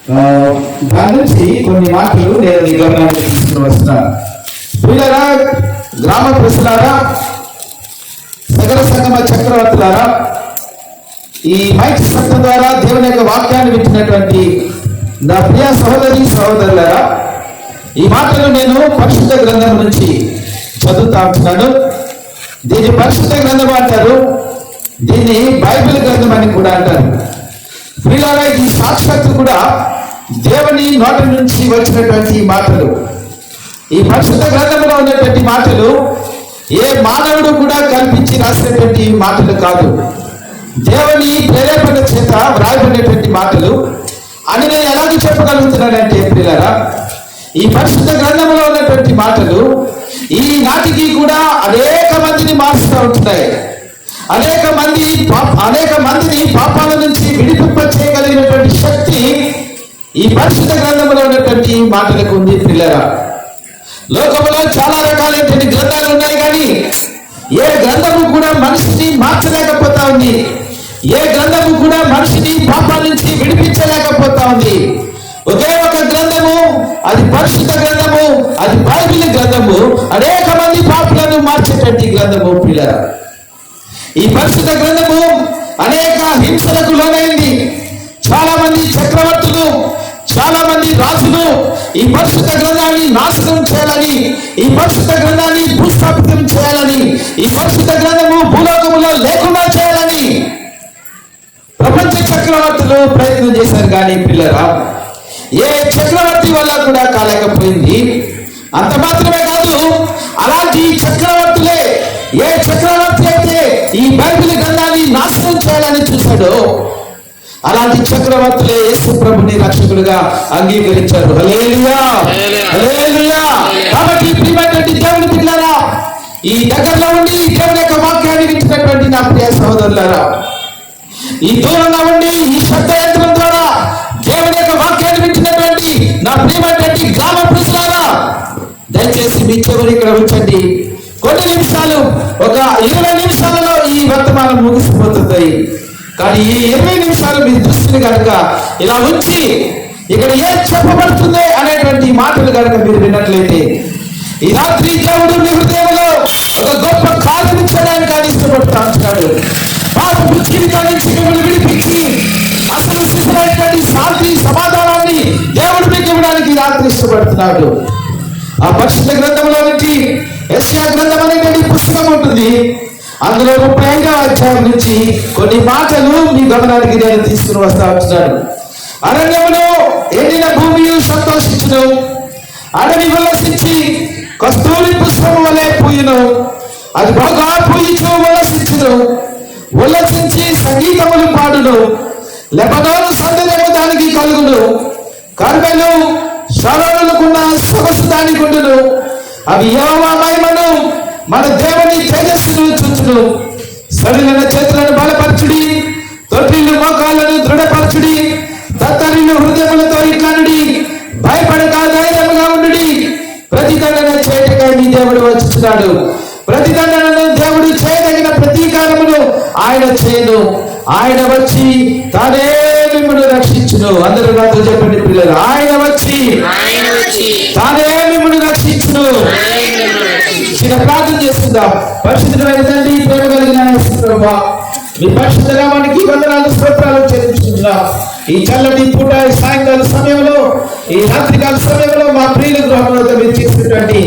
దాని నుంచి కొన్ని మాటలు నేను ఈ గమనానికి తీసుకుని వస్తున్నాను. పిల్లరా, గ్రామ ప్రజలారా, సగర సంగమ చక్రవర్తులారా, ఈ మైక్ శబ్దం ద్వారా దేవుని యొక్క వాక్యాన్ని వింటున్నటువంటి నా ప్రియ సహోదరి సహోదరులారా, ఈ మాటలు నేను పరిశుద్ధ గ్రంథం నుంచి చదువుతా ఉంటున్నాను. దీన్ని పరిశుద్ధ గ్రంథం అంటారు, దీన్ని బైబిల్ గ్రంథం అని కూడా అంటారు. ప్రియులారా, ఈ సాక్షాత్తు కూడా దేవుని నోటి నుంచి వచ్చినటువంటి మాటలు. ఈ పరిశుద్ధ గ్రంథంలో ఉన్నటువంటి మాటలు ఏ మానవుడు కూడా కల్పించి రాసినటువంటి మాటలు కాదు, దేవుని ప్రేరేపణ చేత వ్రాయబడినటువంటి మాటలు అని నేను ఎలాగో చెప్పగలుగుతున్నానంటే, ప్రియులారా, ఈ పరిశుద్ధ గ్రంథంలో ఉన్నటువంటి మాటలు ఈ నాటికి కూడా అనేక మందిని మారుస్తూ ఉంటున్నాయి. అనేక మందిని పాపాల నుంచి విడిపింప చేయగలిగినటువంటి శక్తి ఈ పరిశుద్ధ గ్రంథంలో ఉన్నటువంటి మాటలకు ఉంది. పిల్లరా, లోకంలో చాలా రకాలైనటువంటి గ్రంథాలు ఉన్నాయి, కానీ ఏ గ్రంథము కూడా మనిషిని మార్చలేకపోతా ఉంది. ఏ గ్రంథము కూడా మనిషిని పాపాల నుంచి విడిపించలేకపోతా ఉంది. ఒకే ఒక గ్రంథము, అది పరిశుద్ధ గ్రంథము, అది బైబిల్ గ్రంథము, అనేక మంది పాపులను మార్చేటువంటి గ్రంథము. పిల్లరా, ఈ పరిశుద్ధ గ్రంథము అనేక హింసలకు లోనైంది. చాలా మంది చక్రవర్తులు, చాలా మంది రాజులు ఈ పరిశుద్ధ గ్రంథాన్ని నాశనం చేయాలని, ఈ పరిశుద్ధ గ్రంథాన్ని భూస్థాపితం చేయాలని, ఈ పరిశుద్ధ గ్రంథము భూలోకములో లేకుండా చేయాలని ప్రపంచ చక్రవర్తులు ప్రయత్నం చేశారు. కానీ పిల్లరా, ఏ చక్రవర్తి వల్ల కూడా కాలేకపోయింది. అంత మాత్రమే కాదు, అలాంటి చక్రవర్తులే, ఏ చక్రవర్తి అయితే ఈ బైబిల్ గ్రంథాన్ని నాశనం చేయాలని చూశాడో అలాంటి చక్రవర్తులే యేసు ప్రభుని రక్షకులుగా అంగీకరించారు. హల్లెలూయా, హల్లెలూయా. కాబట్టి ప్రియమైనటువంటి దేవుని పిల్లలారా, ఈ దగ్గరలో ఉండి దేవుని యొక్క వాక్యాన్ని వింటున్నటువంటి నా ప్రియ సహోదరులారా, ఈ దూరంగా ఉండి ఈ శబ్ద యంత్రం ద్వారా దేవుని యొక్క వాక్యాన్ని వింటున్నటువంటి నా ప్రియమైనటువంటి గ్రామ ప్రజలారా, దయచేసి మీ చెవులు ఇక్కడ ఉంచండి. కొన్ని నిమిషాలు, ఒక 20 నిమిషాలలో ఈ వర్తమానం ముగిసిపోతుంది. కానీ ఈ 20 నిమిషాలు మీ దృష్టిని కనుక ఇలా ఉంచి ఇక్కడ ఏం చెప్పబడుతుంది అనేటువంటి మాటలు కనుక మీరు విన్నట్లయితే, ఈ రాత్రి దేవుడు మీ హృదయంలో ఒక గొప్ప కార్యం చేయడానికి ఆయన ఇష్టపడుతూ ఉంటున్నాడు. పాప బుద్ధిగా నుంచి మిమ్మల్ని విడిపించి అసలు సిద్ధమైనటువంటి శాంతి సమాధానాన్ని దేవుడు మీకు ఇవ్వడానికి రాత్రి ఇష్టపడుతున్నాడు. ఆ పరిశుద్ధ గ్రంథంలో నుంచి యెషయా గ్రంథం అనేటువంటి పుస్తకం ఉంటుంది. అందులో 35వ అధ్యాయం నుంచి కొన్ని మాటలు మీ గమనానికి నేను తీసుకుని వస్తా ఉంటున్నాను. అరణ్యములో ఎండిన భూమి సంతోషించును, అడవి ఉల్లసించి కస్తూరి పుష్పము వలె పూయును, అది బాగా పూయించు ఉల్లసించును, ఉల్లసించి సంగీతములు పాడును, లెబనోను సౌందర్యము దానికి కలుగును, కర్మెలు శరణులకున్న సొగసు దానికి ఉండును, అవి యెహోవా మహిమను మన దేవుని తేజస్సును చూచును. సరిలైన చేతులను బలపరచుడి, తొట్టిల్లు మోకాళ్ళను దృఢపరచుడి, తత్తరిల్లు హృదయములతో ఇట్లనుడి, భయపడక ధైర్యముగా ఉండుడి. ప్రతిదండన చేయటకై మీ దేవుడు వచ్చుచున్నాడు. ప్రతిదండనను దేవుడు చేయదగిన ప్రతీకారమును ఆయన చేయను. ఆయన వచ్చి తానే మిమ్మల్ని రక్షించును. అందరూ నాతో చెప్పండి పిల్లలు, ఆయన వచ్చి తానే మిమ్మల్ని రక్షించును. చిన్న ప్రార్థన చేసుకుందాం. పరిశుద్ధమైన తండ్రి, ప్రేమ కలిగిన ప్రభువా, మీ పరిశుద్ధ నామానికి వందనాలు స్తోత్రాలు చెల్లించుకుంటున్నాం. ఈ చల్లటి పూట, సాయంకాల సమయంలో, ఈ రాత్రికాల సమయంలో మా ప్రియుల గృహంలో మీరు చేసినటువంటి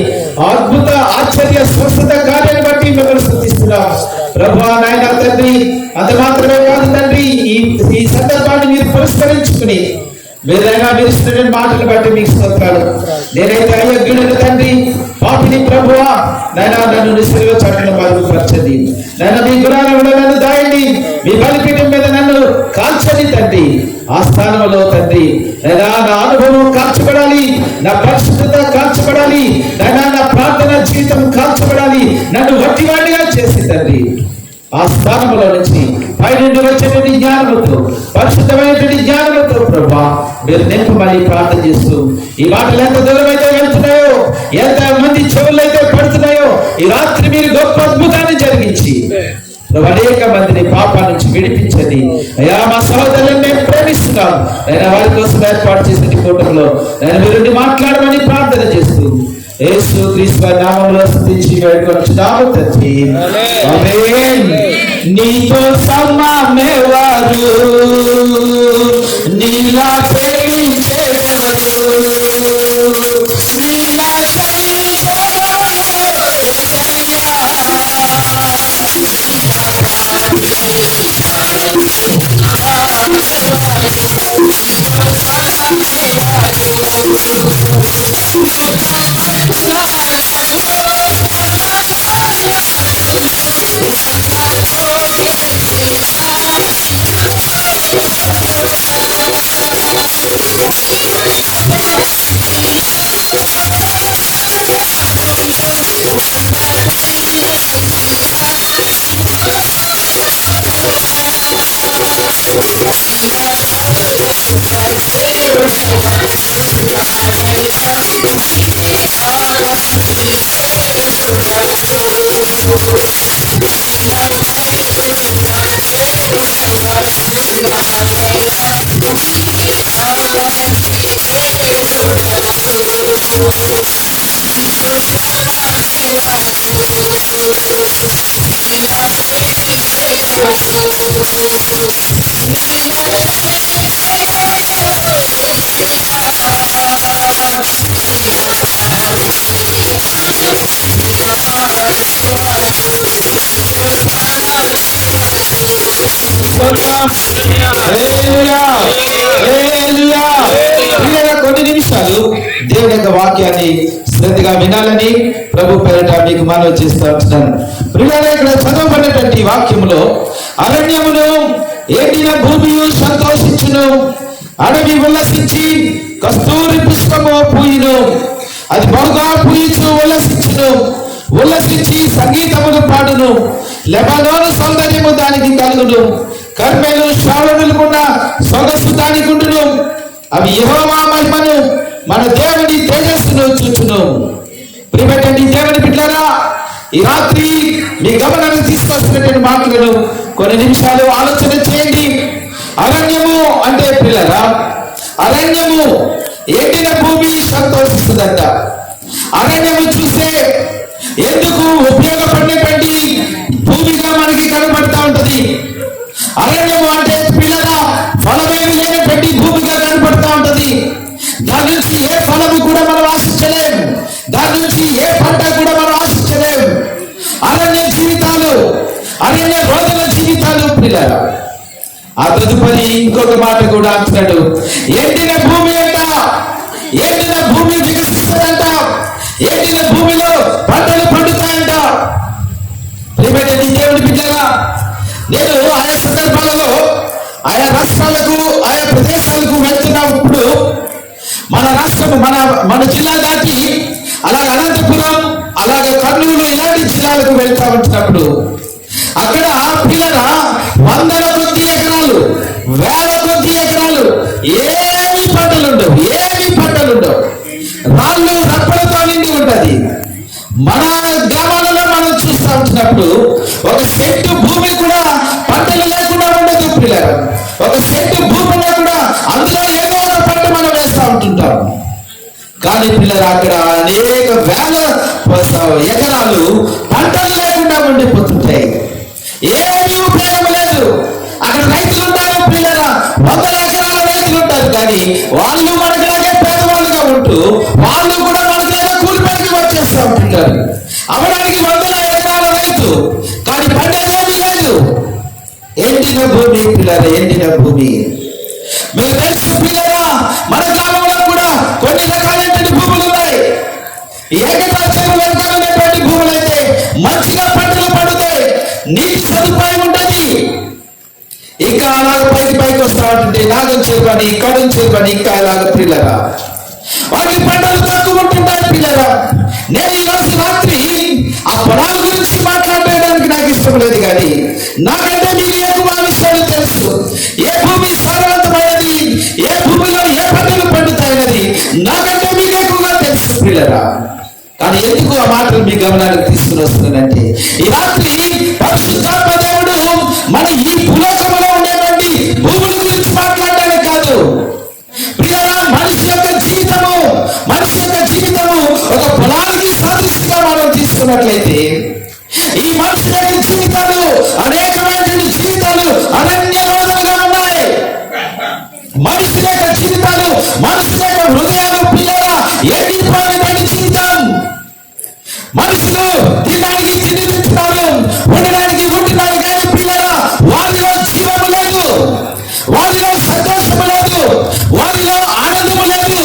అద్భుత ఆశ్చర్య స్వస్థత కార్యాన్ని బట్టి మిమ్మల్ని స్తుతిస్తున్నాం. ప్రభువా నాయన తండ్రి, అంత మాత్రమే కాదు తండ్రి, ఈ సందర్భాన్ని మీరు పురస్కరించుకుని మీరైనా మీరు ఇస్తున్న మాటలు బట్టి మీకు స్తోత్రాలు. నేనైతే అయోగ్యుడైన తండ్రి, పాపిని ప్రభువా, నైనా నన్ను నిశ్చల చాటును బాగుపరచండి. నన్ను మీ గుణాలలో నన్ను దాయండి, మీ బలిపీఠం మీద నన్ను కాల్చండి తండ్రి. ఆ స్థానంలో తండ్రి నైనా నా అనుభవం కాల్చబడాలి, నా పరిశుద్ధత కాల్చబడాలి, నైనా నా ప్రార్థన జీవితం కాల్చబడాలి. నన్ను వట్టివాడిగా చేసి తండ్రి ఆ స్థానంలో నుంచి పైనుండి వచ్చేటువంటి జ్ఞానముతో, పరిశుద్ధమైనటువంటి జ్ఞానముతో ప్రభా మీరు నింపమని ప్రార్థన చేస్తూ, ఈ మాటలు ఎంత దూరం అయితే వెళ్తున్నాయో, ఎంత మంది చెవులు అయితే పడుతున్నాయో, ఈ రాత్రి మీరు గొప్ప అద్భుతాన్ని జరిగించి అనేక మందిని పాప నుంచి విడిపించండి అయ్యా. మా సహోదరులను మేము ప్రేమిస్తున్నాం నేను వారి కోసం ఏర్పాటు చేసిన కూటంలో నేను మీరు మాట్లాడమని ప్రార్థన చేస్తూ యేసు క్రీస్తు నామములో స్తుతించి వేడుకొనుచున్నాము తండ్రి. ఆమేన్. నీతో సమానమెవరు, నీలా ప్రేమించేదెవరు, నీలా కొన్ని నిమిషాలు దేవుని యొక్క వాక్యాన్ని శ్రద్ధగా వినాలని ప్రభు పేరిట మీకు మనవి చేస్తూ ఉంటున్నాను. ప్రియులారా, ఇక్కడ చదవబడినటువంటి వాక్యములో అరణ్యమును ఎండిన భూమియు సంతోషించును, అడవి ఉల్లసించి కస్తూరి పుష్పము పూయును, అది బహుగా పూయించు ఉల్లసించును, ఉల్లసించి సంగీతములు పాడును, లెబానోను సౌందర్యము దానికి కలుగును, కర్మెలు శ్రావణులు కూడా సొగసు దానికి ఉండును, అవి యెహోవా మహిమను మన దేవుని తేజస్సును చూచును. ప్రియమైనటువంటి దేవుని బిడ్డలారా, ఈ రాత్రి మీ గమనానికి తీసుకొస్తున్నటువంటి మాటలను కొన్ని నిమిషాలు ఆలోచన చేయండి. అరణ్యము అంటే పిల్లరా, అరణ్యము ఎండిన భూమి సంతోషిస్తుందంట. అరణ్యము చూస్తే ఎందుకు ఉపయోగపడినటువంటి భూమిగా మనకి కనబడతా ఉంటది. అరణ్యము అంటే పిల్లరా ఫలమేమి లేనటువంటి భూమిగా కనబడతా ఉంటది. దాని నుంచి ఏ ఫలము కూడా మనం ఆశించలేం, దాని నుంచి ఏ పంట కూడా మనం ఆశించలేం. అరణ్య జీవితాలు, అరణ్య రోజుల జీవితాలు పిల్లరా. ఆ తదుపరి ఇంకొక మాట కూడా అంటున్నాడు, ఎండిన భూమి అంట, ఎండిన భూమి వికసిస్తుందంట, ఎండిన భూమిలో పంటలు పండుతాయంట. ప్రియమైనటువంటి దేవుని బిడ్డలారా, నేను ఆయా సందర్భాలలో ఆయా రాష్ట్రాలకు ఆయా ప్రదేశాలకు వెళ్తున్నప్పుడు మన రాష్ట్రం మన జిల్లా దాటి అలాగే అనంతపురం అలాగే కర్నూలు ఇలాంటి జిల్లాలకు వెళ్తా ఉంటున్నప్పుడు అక్కడ పిల్లల వందల కొద్ది ఎకరాలు, వేల కొద్ది ఎకరాలు ఏమి పంటలు ఉండవు, ఏమి పంటలు ఉండవు, రాళ్ళు రప్పలతో నిండి ఉంటది. మన గ్రామాలలో మనం చూస్తూ ఉంటున్నప్పుడు ఒక సెంటు భూమి కూడా పంటలు లేకుండా ఉండదు పిల్లలు. ఒక సెంటు భూమిలో కూడా అందులో ఏదో ఒక పంట మనం వేస్తూ ఉంటుంటాం. కానీ పిల్లలు అక్కడ అనేక వేల ఎకరాలు పంటలు లేకుండా ఉండిపోతుంటాయి. ఏమీ ఉపయోగం లేదు. అక్కడ రైతులు ఉంటారు పిల్లరా, వందల ఎకరాల రైతులు ఉంటారు. కానీ వాళ్ళు మనకులాగే పేదవాళ్ళుగా ఉంటూ వాళ్ళు కూడా మనకులాగే కూలిపేటకి వచ్చేస్తూ ఉంటుంటారు. అవడానికి వందల ఎకరాల రైతు, కానీ పంటేమీ లేదు. ఎండిన భూమి పిల్లరా, ఎండిన భూమి. మీరు తెలుసు పిల్లరా, మన గ్రామంలో కూడా కొన్ని రకాలైనటువంటి భూములు ఉన్నాయి. ఏకదాచన వెనుకటువంటి భూములు అయితే మంచిగా పంటలు పండుతాయి, నీటి సదుపాయం ఉంటుంది. ఇంకా అలాగ పైకి వస్తా ఉంటుంది, నాగం చేరువని కడం చేరువని ఇంకా అలాగ పిల్లరా వాటి పంటలు తక్కువ ఉంటుంటాయి పిల్లరా. నేను ఈరోజు రాత్రి ఆ పొలాల గురించి మాట్లాడడానికి నాకు ఇష్టం లేదు, కానీ నాకంటే మీరు ఎక్కువ విషయాలు తెలుసు. ఏ భూమి సారవంతమైనది, ఏ భూమిలో ఏ పంటలు పండుతాయన్నది నాకంటే మీకు ఎక్కువగా తెలుసు పిల్లరా. కానీ ఎందుకు ఆ మాటలు మీ గమనానికి తీసుకుని వస్తున్నానంటే, ఈ రాత్రి పరిశుద్ధాత్మ దేవుడు మన ఈ భూలోకంలో ఉండేటువంటి భూముల గురించి మాట్లాడడానికి కాదు ప్రియులారా, మనిషి యొక్క జీవితము ఒక పొలానికి సాదృశ్యంగా మనం తీసుకున్నట్లయితే ఈ మనిషి యొక్క జీవితాలు అనేకమైనటువంటి జీవితాలు అరణ్యరోధంగా ఉన్నాయి. మనిషి యొక్క జీవితాలు, మనుషుల యొక్క హృదయాలు పిల్లల ఎండిపోయినటువంటి జీవితం. మనుషులు తినడానికి తిండి తింటున్నారు, ఉండడానికి ఉంటున్నారు, కానీ పిల్లల వారిలో జీవము లేదు, వారిలో సంతోషము లేదు, వారిలో ఆనందము లేదు,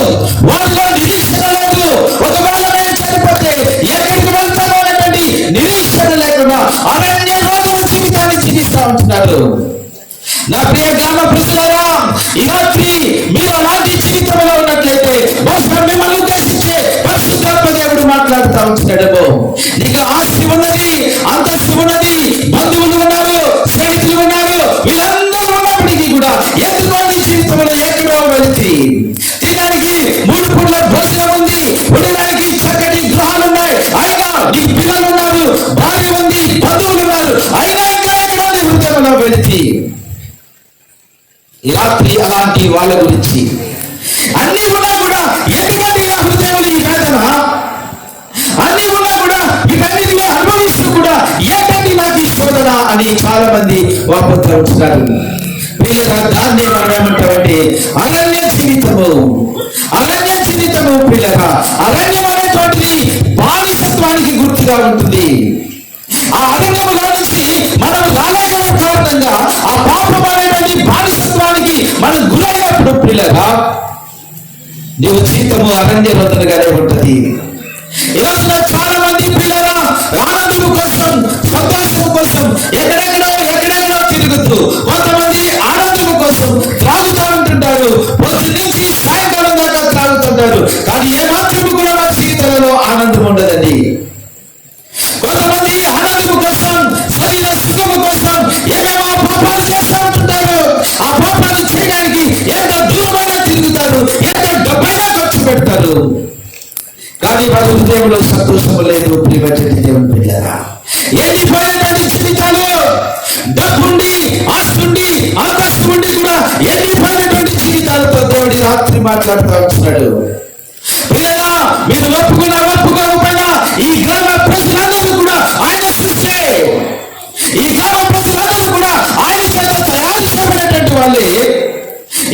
వారిలో నిరీక్షణ లేదు. ఒకవేళ నేను చనిపోతే ఎక్కడికి వెళ్తాను అనేటువంటి నిరీక్షణ లేకుండా అరణ్య రోజుల జీవితాన్ని జీవిస్తూ ఉంటున్నారు. నా ప్రియ గ్రామ ప్రజలారా, ఈ రాత్రి మీరు అలాంటి జీవితంలో ఉన్నట్లయితే బహుశా మిమ్మల్ని ఉద్దేశించే పరిశుద్ధాత్మ దేవుడు మాట్లాడుతూ ఉంటున్నాడేమో. నీకు ఆస్తి ఉన్నది, అంతస్తు ఉన్నది, బంధువులు ఉన్నారు, స్నేహితులు ఉన్నారు, వీళ్ళందరూ ఉన్నప్పటికీ కూడా ఎందుకో నీ జీవితంలో ఎక్కడో వెళితే తినడానికి 3 పూట్ల భోజనం ఉంది, ఉండడానికి చక్కటి గృహాలు ఉన్నాయి, అయినా నీకు పిల్లలు ఉన్నారు, భార్య ఉంది, బంధువులు ఉన్నారు, అయినా ఇంకా ఎక్కడో నీ హృదయంలో వెళితే ఈ రాత్రి అలాంటి వాళ్ళ గురించి అన్ని ఉన్నా కూడా ఎందుకంటే ఇలా హృదయంలో ఈ వేదన అన్ని ఉన్నా కూడా వీటన్నిటిలో అనుభవిస్తూ కూడా ఏంటంటే నాకు ఈ శోధన అని చాలా మంది వాపోతూ ఉంటున్నారు. దాన్ని మనం ఏమంటామంటే అరణ్య జీవితము పిల్లగా. అరణ్యం అనేటువంటిది బానిసత్వానికి గుర్తుగా ఉంటుంది. ఆ అరణ్యములో నుంచి మనం రాలేక కారణంగా ఆ పాపం అనేటువంటి బానిసత్వానికి మనం గురైనప్పుడు పిల్లగా నీవు జీవితము అరణ్య రోదనగానే ఉంటది. ఈరోజున చాలా మంది పిల్లల ఆనందం కోసం, సంతోషం కోసం ఎక్కడెక్కడో తిరుగుతూ కొంతమంది ఆనందం కోసం త్రాగుతూ ఉంటుంటారు. పొద్దు నుంచి సాయంకాలం దాకా త్రాగుతుంటారు, కానీ ఏమాత్రం కూడా మన జీవితంలో ఆనందం ఉండదండి. కొంతమంది ఆనందం కోసం, శరీర సుఖము కోసం ఏమేమో పాపాలు చేస్తూ ఉంటుంటారు. ఆ పాపాలు చేయడానికి ఎంత దూరమైనా తిరుగుతారు, ఎంత డబ్బైనా ఖర్చు పెడతారు, కానీ వారి హృదయంలో సంతోషము లేదు. ప్రియమైన దేవుని బిడ్డలారా, ఎండిపోయినటువంటి జీవితాలు, డబ్బుండి, ఆస్తుండి, అంతస్తు ఉండి కూడా ఎండిపోయినటువంటి జీవితాలతో దేవుడి రాత్రి మాట్లాడుతూ ఉంటున్నాడు. పిల్లలా, మీరు ఒప్పుకోకపోయినా ఈ గ్రామ ప్రజలందరూ కూడా ఆయన సృష్టి, ఈ గ్రామ ప్రజలందరూ కూడా ఆయన చేత తయారు చేయబడినటువంటి వాళ్ళే.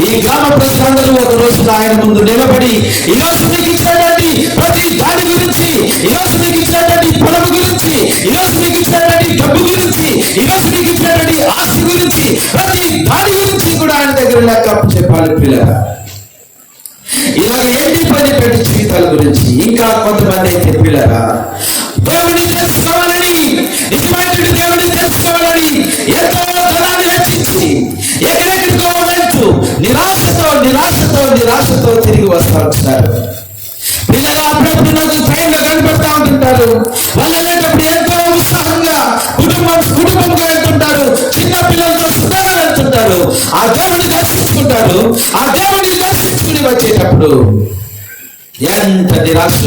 ఈ గ్రామ ప్రజలందరూ ఒక రోజు ఆయన ముందు నిలబడి ఈరోజు మీకు ఇచ్చినటువంటి ప్రతి దాని గురించి, ఈరోజు మీకు ఇచ్చినటువంటి పొలం గురించి, ఈరోజు మీకు ఇచ్చినటువంటి డబ్బు గురించి, ఈరోజు మీకు ఇచ్చినటువంటి ఆస్తి గురించి, ప్రతి దాని గురించి కూడా ఆయన దగ్గర లెక్క చెప్పాలి. పిల్లరా, ఇలాగ ఎండిపోయినటువంటి జీవితాల గురించి ఇంకా కొంతమంది అయితే పిల్లరా దేవుడిని తెలుసుకోవాలని, నిజమైనటువంటి దేవుడిని తెలుసుకోవాలని ఎంతో ధనాన్ని వెచ్చించి ఎక్కడెక్కడికో వెళ్తూ నిరాశతో తిరిగి వస్తూ ఉంటున్నారు. పిల్లలు అప్పుడప్పుడు నాకు ట్రైన్లో కనపడతా ఉంటుంటారు. వాళ్ళు వెళ్ళేటప్పుడు ఎంతో ఉత్సాహంగా కుటుంబంగా వెళ్తుంటారు, చిన్న పిల్లలతో సుఖంగా వెళ్తుంటారు, ఆ దేవుడిని దర్శించుకుంటారు. ఆ దేవుడిని దర్శించుకుని వచ్చేటప్పుడు ఎంత నిరాశ.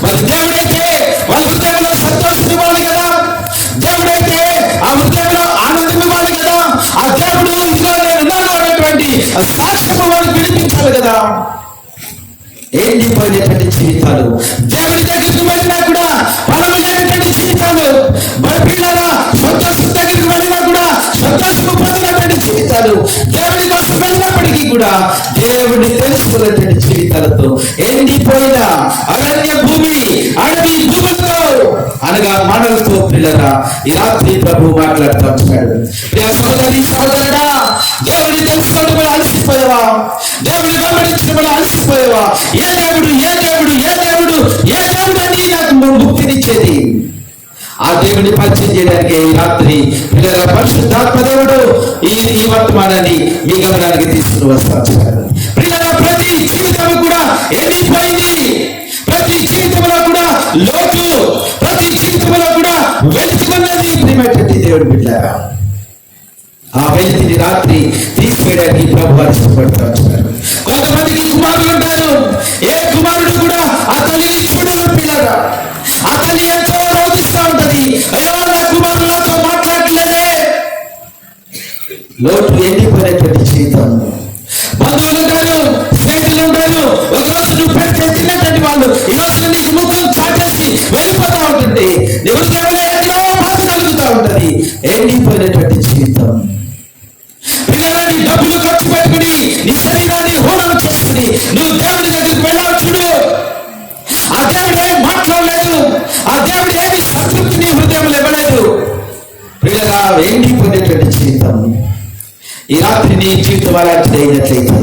మరి దేవుడైతే వాళ్ళ హృదయంలో సంతోషం ఇవ్వాలి కదా, దేవుడైతే ఆ హృదయంలో ఆనందం ఇవ్వాలి కదా, ఆ దేవుడు ఇదిగో నేనున్నాను అనేటువంటి సాక్ష్యము వాళ్ళు వినిపించాలి కదా. ఎండిపోయినటువంటి జీవితాలు, దేవుడి దగ్గరికి వెళ్ళినా కూడా ఫలం లేనటువంటి జీవితాలు, మరి పిల్లల సంతోషం దగ్గరికి వెళ్ళినా కూడా సంతోషము పొందినటువంటి జీవితాలు, దేవుడి కోసం వెళ్ళినప్పటికీ కూడా దేవుడిని తెలుసుకున్నటువంటి జీవితాలతో ఎండిపోయిన అరణ్య భూమి, అడవి భూములతో అనగా మనలతో పిల్లరా ఈ రాత్రి ప్రభు మాట్లాడుతూ ఉంటున్నాడు. సహోదరుడా, దేవుడిని తెలుసుకోవడం వల్ల అలసిపోయావా? దేవుడిని వెంబడించడం వల్ల అలసిపోయావా? ఏ దేవుడు అని నాకు ముక్తినిచ్చేది ఆ దేవుడిని పరిచయం చేయడానికి ఈ రాత్రి పిల్లల పరిశుద్ధాత్మ దేవుడు ఈ వర్తమానాన్ని మీ గమనానికి తీసుకుని వస్తారు. పిల్లల ప్రతి జీవితం కూడా ఎండిపోయింది, ప్రతి జీవితంలో కూడా లోటు, ప్రతి జీవితంలో కూడా వెలుగుతున్నది. ప్రియమైనటువంటి దేవుడి బిడ్డలారా, ఆ వెలుగుని రాత్రి తీసివేయడానికి ప్రభు ఇష్టపడుతూ ఉంటున్నారు. కొంతమందికి కుమారులు ఉంటారు, ఏ కుమారుడు కూడా ఆ తల్లిని చూడరు. పిల్లరా, ఆ తల్లి ఎంతో రోధిస్తూ ఉంటది, అయ్యో నా కుమారులు నాతో మాట్లాడలేదు, లోటు ఎండిపోయినటువంటి జీవితం. బంధువులు ఉంటారు, స్నేహితులు ఉంటారు, ఒకరోజు నువ్వు పెడితే తిన్నటువంటి వాళ్ళు ఈ రోజు నీకు ముఖం చాటేసి వెళ్ళిపోతా ఉంటుంది. నువ్వు ఎక్కడో బాధ కలుగుతూ ఉంటది. ఎండిపోయినటువంటి జీవితం. పిల్లలని డబ్బులు ఖర్చు పెట్టుకుని నీ శరీరాన్ని హోనం చేసుకుని నువ్వు దేవుడి దగ్గరికి వెళ్ళావు చూడు. ఆ దేవుడు ఏం మాట్లాడలేదు, ఆ దేవుడు ఏమి సంతృప్తిని హృదయంలో ఇవ్వలేదు. పిల్లగా ఎండిపోయినటువంటి జీవితం. ఈ రాత్రి నీ జీవితం అలాంటిది అయినట్లయితే,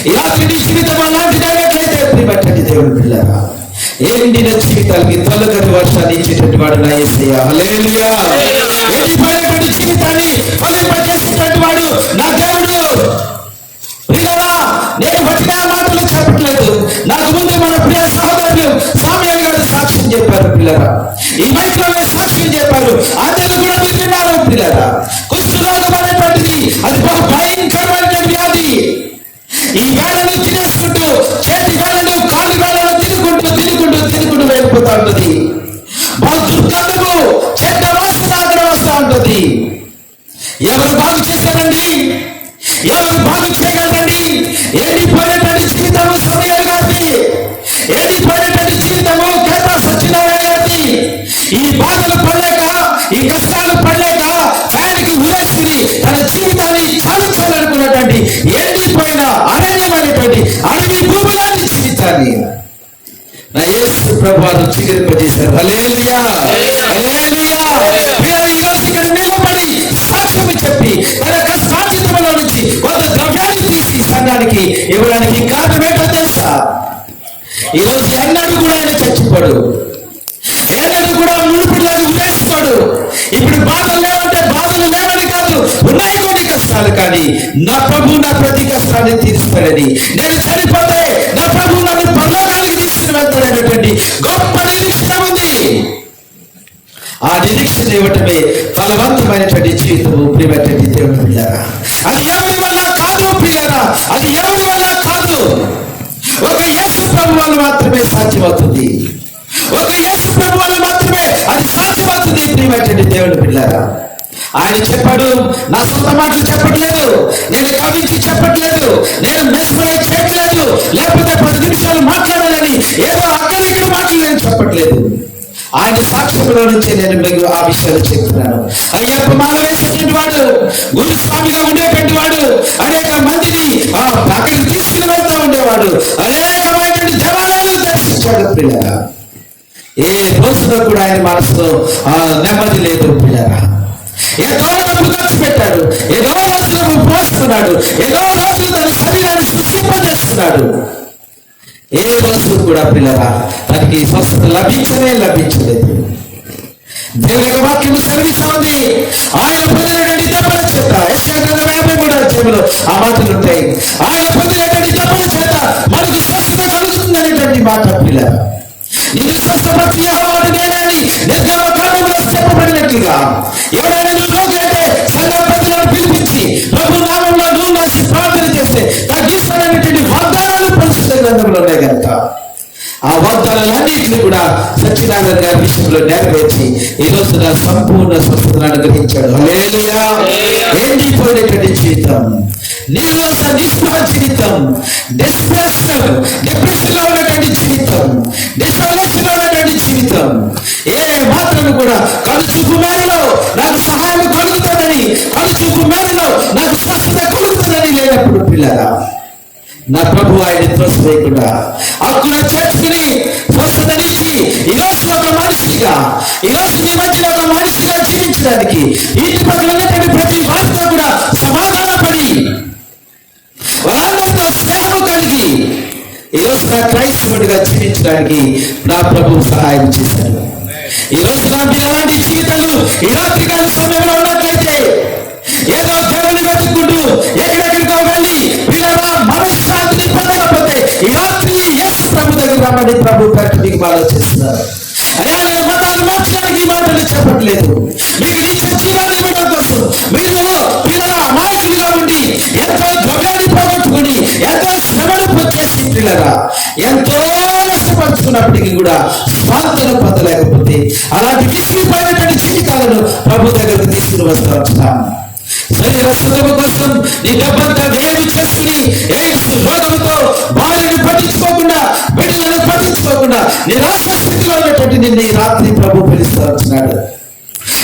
ఈ రాత్రి నీ జీవితం అలాంటిది అయినట్లయితే ప్రియమైనటువంటి దేవుడు పిల్లగా, ఎండిన జీవితాలకి తొలగని వర్షాన్ని ఇచ్చేటువంటి వాడు నా యేసయ్య. హల్లెలూయా. ఎండిపోయినటువంటి జీవితాన్ని ఫలింపజేసేటువంటి వాడు నా దేవుడు. పిల్లగా నేను బట్టిన మాటలు చెప్పట్లేదు. నాకు ముందు మన ప్రియ సహోదరులు సామ్యాలు గారు సాక్ష్యం చెప్పారు. పిల్లరా ఈ మైక్రోలో సాక్ష్యం చెప్పారు. అందరూ కూడా విన్నారు. పిల్లరా కుష్ఠరోగం అనేటువంటిది అది బహు భయంకరమైనటువంటి వ్యాధి. ఈ వేళను తినేసుకుంటూ చేతి వేళను కాళ్ళు వేళను తినుకుంటూ వెళ్ళిపోతా ఉంటుంది. బహు దుర్గంధము చెడ్డ వాసన వస్తూ ఉంటుంది. ఎవరు బాగు చేశారండి? ఎవరు బాగు చేయగలరండి? ఎండిపోయినటువంటి జీవితము సమయాలు గారి, ఎండిపోయినటువంటి జీవితము కేతా సత్యనారాయణ గారి. ఈ బాధలు పడలేక, ఈ కష్టాలు పడలేక ఫ్యాన్కి ఉరేసుకుని తన జీవితాన్ని చాలించాలనుకున్నటువంటి ఎండిపోయిన అరణ్యమైనటువంటి అడవి భూములాంటి జీవితాన్ని నా యేసు ప్రభువారు చిగురింపజేశారు. హల్లెలూయా, హల్లెలూయా. ఈ రోజు ఇక్కడ నిలబడి సాక్ష్యం చెప్పి తన కష్టార్జితంలో నుంచి కొంత ద్రవ్యాన్ని తీసి సంఘానికి ఇవ్వడానికి కారణం ఏంటో తెలుసా? ఈ రోజు ఎన్నడూ కూడా ఆయన చచ్చిపోడు, ఎన్నడూ కూడా మునుపిల్లని ఉరేసుకోడు. ఇప్పుడు బాధలు లేవంటే బాధలు లేవని కాదు, ఉన్నాయి కొన్ని కష్టాలు, కానీ నా ప్రభు నా ప్రతి కష్టాన్ని తీరుస్తాడని, నేను చనిపోతే నా ప్రభు నన్ను పరలోకానికి తీసుకుని వెళ్తాడనేటువంటి గొప్ప నిరీక్షణ ఉంది. ఆ నిరీక్షణ ఇవ్వటమే ఫలవంతమైనటువంటి జీవితము. ప్రియమైనటువంటి దేవుని పిల్లరా, అది ఎవరి వల్ల కాదు. పిల్లరా, అది ఎవరి వల్ల కాదు. ఒక యేసు ప్రభు వల్ల మాత్రమే సాధ్యమవుతుంది. ఒక యేసు ప్రభు వల్ల మాత్రమే అది సాధ్యమవుతుంది. ప్రియమైనటువంటి దేవుని పిల్లరా, ఆయన చెప్పాడు, నా సొంత మాటలు చెప్పట్లేదు, నేను కవించి చెప్పట్లేదు, నేను మెస్మరైజ్ చేయట్లేదు, లేకపోతే 10 నిమిషాలు మాట్లాడాలని ఏదో అక్కడిక్కడ మాటలు నేను చెప్పట్లేదు. ఆయన సాక్ష్యంలో నుంచే నేను మీకు ఆ విషయాలు చెప్తున్నాను. అయ్యప్ప మాల వేసేటువంటి వాడు, గురుస్వామిగా ఉండేటువంటి వాడు, అనేక మందిని అక్కడికి తీసుకుని వెళ్తూ ఉండేవాడు, అనేకమైనటువంటి దేవాలయాలు దర్శించాడు. పిల్లరా, ఏ రోజులో కూడా ఆయన మనసులో నెమ్మది లేదు. పిల్లరా, ఏదో డబ్బు ఖర్చు పెట్టాడు, ఏదో రోజులు పోస్తున్నాడు, ఏదో రోజులు తన శరీరాన్ని సృష్టింపజేస్తున్నాడు. ఏ రోజు కూడా పిల్లరా తనకి స్వస్థత లభించలేదు. దేవుని యొక్క వాక్యము సెలవిస్తా ఉంది, ఆయన పొందినటువంటి దెబ్బల చేత, యెషయా గ్రంథం 53వ అధ్యాయంలో ఆ మాటలు ఉంటాయి. ఆయన పొందినటువంటి దెబ్బల చేత మనకు స్వస్థత కలుగుతుందనేటువంటి మాట. పిల్లరా, ఇది స్వస్థపరిచి యెహోవా నేనని నిర్గమకాండంలో చెప్పబడినట్లుగా ఎవరైనా రోగి అయితే సంఘ పెద్దలను పిలిపించి ప్రభు నామంలో నువ్వు నాసి ప్రార్థన చేస్తే తగ్గిస్తాననేటువంటి వాగ్దానాలు పరిశుద్ధ గ్రంథంలో ఉన్నాయి కనుక ఆ వాగ్దానాలన్నింటినీ కూడా సత్యనారాయణ గారి విషయంలో నెరవేర్చి ఈ రోజు నా సంపూర్ణ స్వస్థతను అనుగ్రహించాడు. హల్లెలూయా. ఎండిపోయినటువంటి జీవితం, నిర్వస నిస్పృహ జీవితం, డిప్రెషన్ లో ఉన్నటువంటి జీవితం, డిసోలేషన్ లో ఉన్నటువంటి జీవితం, ఏ మాత్రం కూడా కనుచూపు మేరలో నాకు సహాయం కలుగుతుందని, కనుచూపు మేరలో నాకు స్వస్థత కలుగుతుందని లేనప్పుడు పిల్లరా, నా ప్రభు ఆయన త్రోసివేయకుండా హక్కున చేర్చుకుని స్వస్థతనిచ్చి ఈరోజు ఒక మనిషిగా, ఈరోజు మీ మధ్యలో ఒక మనిషిగా జీవించడానికి, ఇంటి పక్కన ఉన్నటువంటి ప్రతి వారితో కూడా సమాధానపడి వాళ్ళందరితో స్నేహము కలిగి ఈరోజు నా క్రైస్తవుడిగా జీవించడానికి నా ప్రభు సహాయం చేశాడు. ఈరోజు నా పిల్లలాంటి జీవితాలు ఈ రాత్రికాల సమయంలో ఉన్నట్లయితే ఏదో దేవుని వెతుక్కుంటూ ఎక్కడెక్కడికో వెళ్ళి పిల్లరా మనశ్శాంతిని పొందకపోతే ఈ రాత్రి యేసు ప్రభు దగ్గర రమ్మని ప్రభు ప్రకటికి ఆలోచిస్తున్నారు. అయ్యా, నేను మతాలు మార్చడానికి ఈ మాటలు చెప్పట్లేదు, మీకు నిత్య జీవాన్ని ఇవ్వడం కోసం. మీరు పిల్లరా అమాయకులుగా ఉండి ఎంతో ద్రవ్యాన్ని పోగొట్టుకుని ఎంతో శ్రమను పొందేసి పిల్లరా ఎంతో నష్టపరుచుకున్నప్పటికీ కూడా స్వార్థను పొందలేకపోతే అలాంటి విసిగిపోయినటువంటి జీవితాలను ప్రభు దగ్గరకు తీసుకుని వస్తాను. శరీర సుఖము కోసం నీ డబ్బంతా వ్యయం చేసుకుని ఎయిడ్స్ రోగంతో భార్యను పట్టించుకోకుండా, బిడ్డలను పట్టించుకోకుండా నిరాశ స్థితిలో ఉన్నటువంటి నిన్ను ఈ రాత్రి ప్రభు పిలుస్తూ వచ్చినాడు.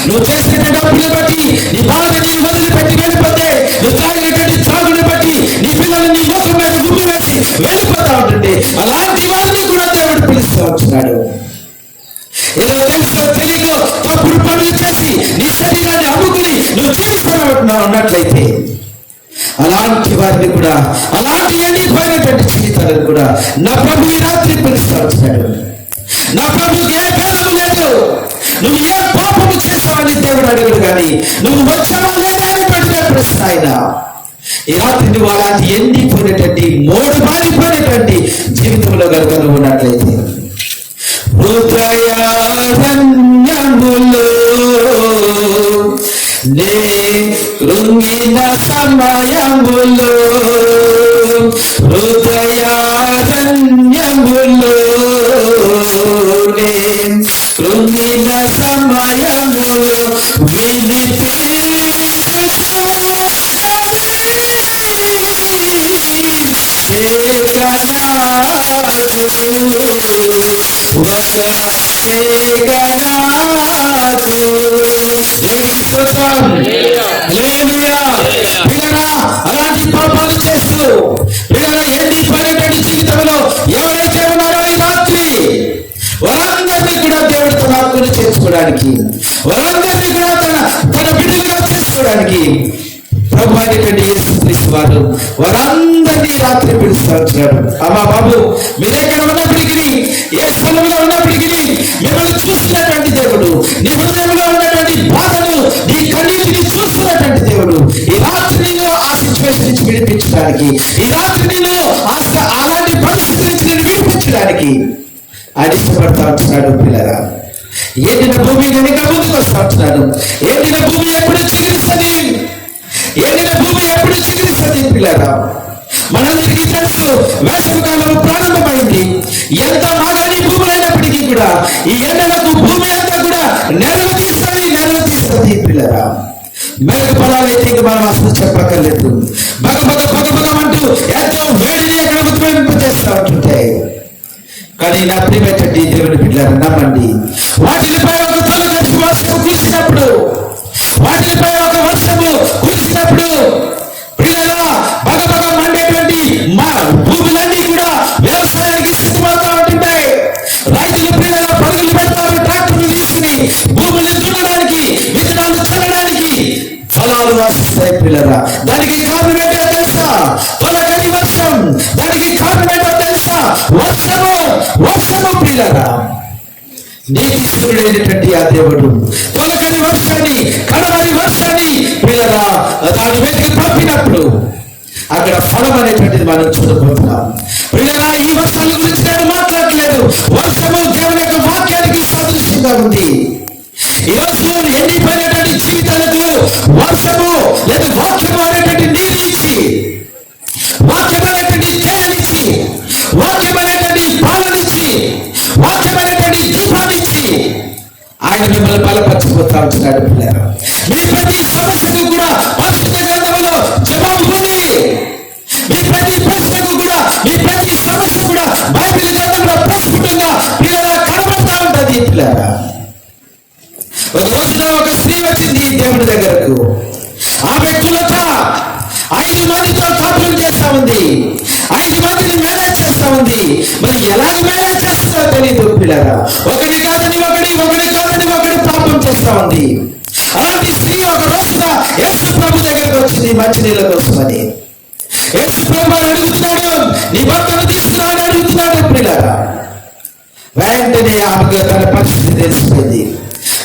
నువ్వు చేసినటువంటి అప్పులు బట్టి నీ భార్యని వదిలిపెట్టి వెళ్ళిపోతే, నువ్వు తాగినటువంటి త్రాగుని బట్టి నీ పిల్లలు నీ ముఖం మీద గుమ్మి వేసి వెళ్ళిపోతా ఉంటుంది. అలాంటి వారిని కూడా దేవుడు పిలుస్తూ వచ్చినాడు. ఏదో తెలుసో తెలియకో తప్పుడు పనులు చేసి నీ శరీరాన్ని అమ్ముకుని నువ్వు జీవిస్తున్నట్లయితే అలాంటి వారిని కూడా, అలాంటి ఎండిపోయినటువంటి జీవితాలను కూడా నా ప్రభు ఈ రాత్రి పిలుస్తూ వచ్చినాడు. నా ప్రభుకి ఏ భేదము లేదు. నువ్వు ఏ పాపము చేస్తావని దేవుడు అడుగుడు కానీ నువ్వు వచ్చావా లేదా అనేటువంటి ప్రశ్న ఆయన. ఈ రాత్రి నువ్వు అలాంటి ఎండిపోయినటువంటి మోడు మారిపోయినటువంటి జీవితంలో కనుక నువ్వు ఉన్నట్లయితే, హృదయారణ్యములో నే కృంగిన సమయములో, హృదయారణ్యములో నే కృంగిన సమయములో అలాంటి పాపాలు చేస్తూ ఎండిపోయినటువంటి జీవితంలో ఎవరైతే ఉన్నారో ఈ రాత్రి వారందరినీ కూడా దేవుడు తన హక్కును చేర్చుకోవడానికి, వారందరినీ కూడా తన బిడ్డలుగా చేసుకోవడానికి ప్రభు అయినటువంటి యేసుక్రీస్తు వారు వారందరినీ రాత్రి పిలుస్తూ వచ్చినాడు. అమ్మా బాబు, మీరెక్కడ ఉన్నప్పటికీ, ఏ స్థలంలో ఉన్నప్పటికీ మిమ్మల్ని చూస్తున్నటువంటి దేవుడు, నీ హృదయంలో ఉన్నటువంటి బాధను, నీ కన్నీటిని చూస్తున్నటువంటి దేవుడు ఈ రాత్రి నేను ఆ సిచ్యువేషన్ నుంచి విడిపించడానికి, ఈ రాత్రి నేను అలాంటి పరిస్థితి నుంచి నేను విడిపించడానికి ఆయన ఇష్టపడతా ఉంటున్నాడు. పిల్లరా, ఎండిన భూమి కనుక ముందుకు వస్తూ ఉంటున్నాడు. ఎండిన భూమి ఎప్పుడు చిగురిస్తుంది? ఎండిన భూమి ఎప్పుడు చిగురిస్తుంది? పిల్లరా, మనందరికీ తెలుసు, వేసవికాలం ప్రారంభమైంది. ఎంత మాగాని భూములైనప్పటికీ కూడా ఈ ఎండలకు భూమి అంతా కూడా నెరలు తీస్తుంది. పిల్లరా, మెరుగ పొలాలైతే ఇంక మనం అసలు చెప్పక్కర్లేదు. భగమంటూ ఎంతో వేడిని ఎక్కడ ఉద్భవింపజేస్తూ ఉంటుంటాయి. కానీ నా ప్రియమైనటువంటి దేవుని బిడ్డలారా, నమ్మండి, వాటిపై ఒక తొలగట్టి వర్షము కురిసినప్పుడు, వాటిపై ఒక వర్షము కురిసినప్పుడు పిల్లలా బగబగ మండేటువంటి మా భూములన్నీ కూడా వ్యవసాయానికి సిద్ధమవుతా ఉంటుంటాయి. రైతులు పిల్లల పరుగులు పెడతారు, ట్రాక్టర్లు తీసుకుని భూముల్ని దున్నడానికి, విత్తనాలు చల్లడానికి. ఫలాలు వస్తాయి పిల్లరా. దానికి కారణం ఏంటో తెలుసా? తొలగని వర్షం. దానికి కారణం ఏంటో తెలుసా? వర్షము పిల్లరా. నీతిస్తుడైనటువంటి ఆ దేవుడు తొలగని వర్షాన్ని, కడవని వర్షాన్ని పిల్లరా దాని వెతికి పంపినప్పుడు అక్కడ ఫలం అనేటువంటిది మనం చూడబోతున్నాం. పిల్లరా, ఈ వర్షాల గురించి నేను మాట్లాడలేదు. వర్షము దేవుని యొక్క వాక్యానికి సదృశ్యంగా ఉంది. ఈరోజు ఎండిపోయినటువంటి జీవితాలకు వర్షము లేదా వాక్యము అనేటువంటి నీరు ఇచ్చి, వాక్యం అనేటువంటి తేలిచ్చి, వాక్యం అనేటువంటి పాలనిచ్చి, వాక్యం అనేటువంటి దీపాన్నిచ్చి ఆయన మిమ్మల్ని బలపరచిపోతా ఉంటున్నాడు. పిల్లలు, మీ ప్రతి సమస్యకు కూడా పరిశుద్ధ గ్రంథంలో జవాబు ఉంది. మీ ప్రతి ప్రశ్నకు కూడా, మీ ప్రతి సమస్య కూడా బైబిల్ గ్రంథంలో ప్రస్ఫుటంగా పిల్లల కనబడతా ఉంటుంది. పిల్లల, ఒక రోజున ఒక స్త్రీ వచ్చింది దేవుడి దగ్గరకు. ఆమె కులత 5 మందితో కాపురం చేస్తా ఉంది. 5 మందిని మేనేజ్ చేస్తా ఉంది. మరి ఎలాగ మేనేజ్ చేస్తుందో తెలియదు. పిల్లరా, ఒకటి కాదని ఒకటి పాపం చేస్తా ఉంది. అలాంటి స్త్రీ ఒక రోజున యేసు ప్రభు దగ్గరకు వచ్చింది మంచినీళ్ళ కోసమని. యేసు ప్రభు అడుగుతున్నాడు, నీ భర్తను తీసుకురాని అడుగుతున్నాడు. పిల్లరా, వెంటనే ఆమెకు తన పరిస్థితి తెలిసిపోయింది.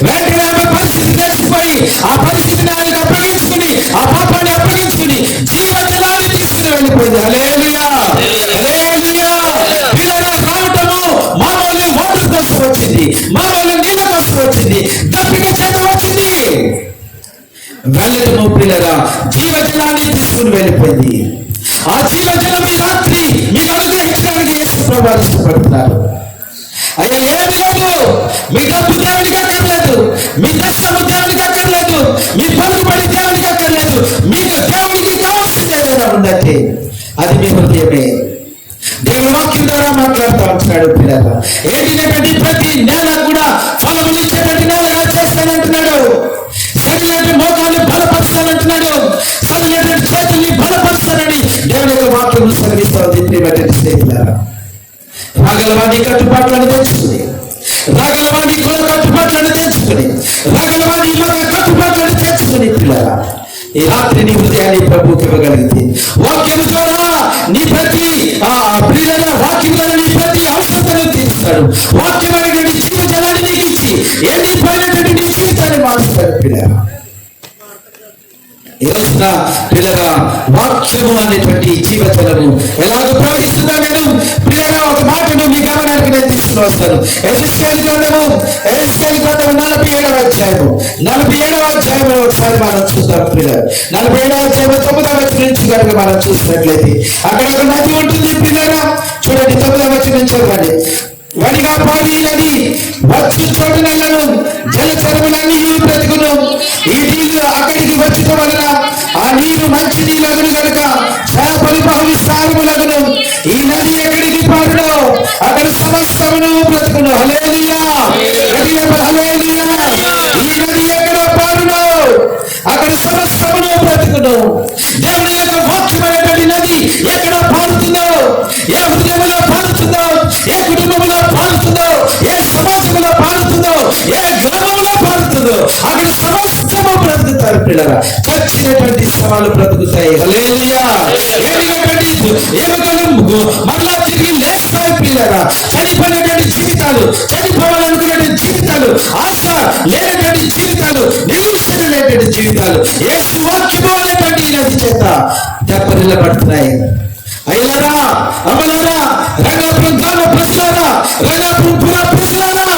వెంటనే ఆమె పరిస్థితి తెలిసిపోయి ఆ పరిస్థితిని ఆయనకు అప్పగించుకుని, ఆ పాపాన్ని అప్పగించుకుని జీవజలాన్ని తీసుకుని వెళ్ళిపోయింది. హల్లెలూయా, హల్లెలూయా. పిల్లరా, రావటము మామూలు వాటర్ కోసం వచ్చింది, మామూలు నీళ్ళ కోసం వచ్చింది, దప్పిక చేత వచ్చింది. వెళ్ళటము పిల్లరా జీవజలాన్ని తీసుకుని వెళ్ళిపోయింది. ఆ జీవజలం ఈ రాత్రి మీకు అనుగ్రహించడానికి యేసు ప్రభువు ఇష్టపడుతున్నారు. అయ్యా ఏమి లేదు, మీ డబ్బు దేవునికి అక్కర్లేదు, మీ కష్టము దేవునికి అక్కర్లేదు, మీ పలుకుబడి దేవునికి అక్కర్లేదు. మీకు దేవునికి కావాల్సింది ఏదైనా ఉందంటే అది మీ హృదయమే. దేవుని వాక్యం ద్వారా మాట్లాడుతూ ఉంటున్నాడు. పిల్లలు ఏంటినటువంటి ప్రతి నేల కూడా ఫలములు ఇచ్చేటువంటి నేలగా చేస్తానంటున్నాడు. సరిలేని మోకాలు బలపరుస్తానంటున్నాడు. సరిలేని చేతుల్ని బలపరుస్తానని దేవుని యొక్క వాక్యం సెలవిస్తుంది. రాగలవాడి కట్టుబాట్లను తెచ్చుకుని, రాగలవాడి కుల కట్టుబాట్లను తెచ్చుకుని, రాగలవాడి కట్టుబాట్లను తెచ్చుకుని పిల్లల ఈ రాత్రి నీ హృదయాన్ని ప్రభుకి ఇవ్వగలిగితే వాక్యం ద్వారా నీ ప్రతి ప్రియుల వాక్యం ద్వారా నీ ప్రతి అవసరతను తీరుస్తాడు. వాక్యమైనటువంటి జీవితాన్ని నీకు ఇచ్చి ఎండిపోయినటువంటి నీ జీవితాన్ని మారుస్తాడు. పిల్లల ఈ రోజున పిల్లగా వాక్యము అనేటువంటి జీవితాలను ఎలాగ ప్రవహిస్తుందా నేను పిల్లగా ఒక మాటను మీ గమనానికి నేను తీసుకుని వస్తాను. ఎహెజ్కేలు గ్రంథము 47వ అధ్యాయము 47వ అధ్యాయంలో ఒకసారి మనం చూద్దాం. పిల్లలు 47వ అధ్యాయం 9వ వచనం నుంచి కనుక మనం చూసినట్లయితే అక్కడ ఒక నది ఉంటుంది. పిల్లగా చూడండి 9వ వచనం చదవండి. వడిగా పారి నది వచ్చి చోటునలను జలచరములన్నీ బ్రతుకును. ఈ నీళ్లు అక్కడికి వచ్చటం వలన ఆ నీరు మంచి నీళ్ళగును కనుక చేపలు బహు విస్తారములగును. ఈ నది ఎక్కడికి పారునో అక్కడ సమస్తమును బ్రతుకును. హల్లెలూయా, హల్లెలూయా. ఈ నది ఎక్కడ పారునో అక్కడ సమస్తమును బ్రతుకును. దేవుని యొక్క వాక్యమైనటువంటి నది ఎక్కడ పారుతుందో, ఏ హృదయంలో పారుతుందో, ఏ కుటుంబంలో పారుతుందో, ఏ సమాజంలో పారుతుందో, ఏ గ్రామంలో పారుతుందో అక్కడ సమస్తము బ్రతుకుతారు. పిల్లల చచ్చినటువంటి శవాలు బ్రతుకుతాయి. హల్లెలూయా. మరలా తిరిగి లేస్తాయి. పిల్లల చనిపోయినటువంటి జీవితాలు, చనిపోవాలనుకున్నటువంటి జీవితాలు, ఆశ లేనటువంటి జీవితాలు, నిరీక్షణ లేనటువంటి జీవితాలు యేసు వాక్యము అనేటువంటి నది చేత దెబ్బతిల్లబడుతున్నాయి. అయ్యలారా, అమ్మలారా, రంగాపురం గ్రామ ప్రజలారా, రంగాపురం పుర ప్రజలారా,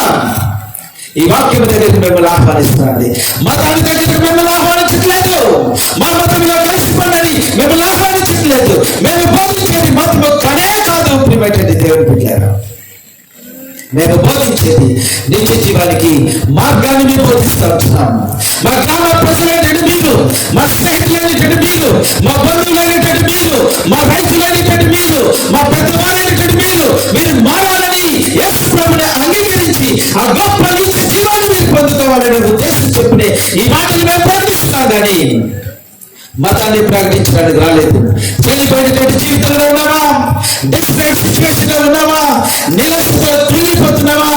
ఈ వాక్యం దగ్గరికి మిమ్మల్ని ఆహ్వానిస్తుంది. మతాన్ని దగ్గరికి మిమ్మల్ని ఆహ్వానించట్లేదు. మా మతంలో కలిసిపోండి మిమ్మల్ని ఆహ్వానించట్లేదు. మేము బోధించేది మతము కానే కాదు. ప్రియమైనటువంటి దేవుని బిడ్డలారా, మేము బోధించేది నిత్య జీవానికి మార్గాన్ని మేము బోధిస్తూ ఉంటున్నాం. మా గ్రామ ప్రజలైనటువంటి మీరు, మా స్నేహితులైనటువంటి మీరు, మా బంధువులైనటువంటి మీరు, మా రైతులైనటువంటి మీరు, మా పెద్దవాళ్ళైనటువంటి మీరు మారాలని యేసు ప్రభువుని అంగీకరించి ఆ గొప్ప నిత్య జీవాన్ని మీరు పొందుకోవాలనే ఉద్దేశం చెప్పునే ఈ మాటలు మేము ప్రకటిస్తున్నాం. కానీ మతాన్ని ప్రకటించడానికి రాలేదు. చనిపోయినటువంటి జీవితంలో ఉన్నావా, డెస్పరేట్ సిచ్యువేషన్ లో ఉన్నావా, నిలసతో తుంగిపోతున్నావా,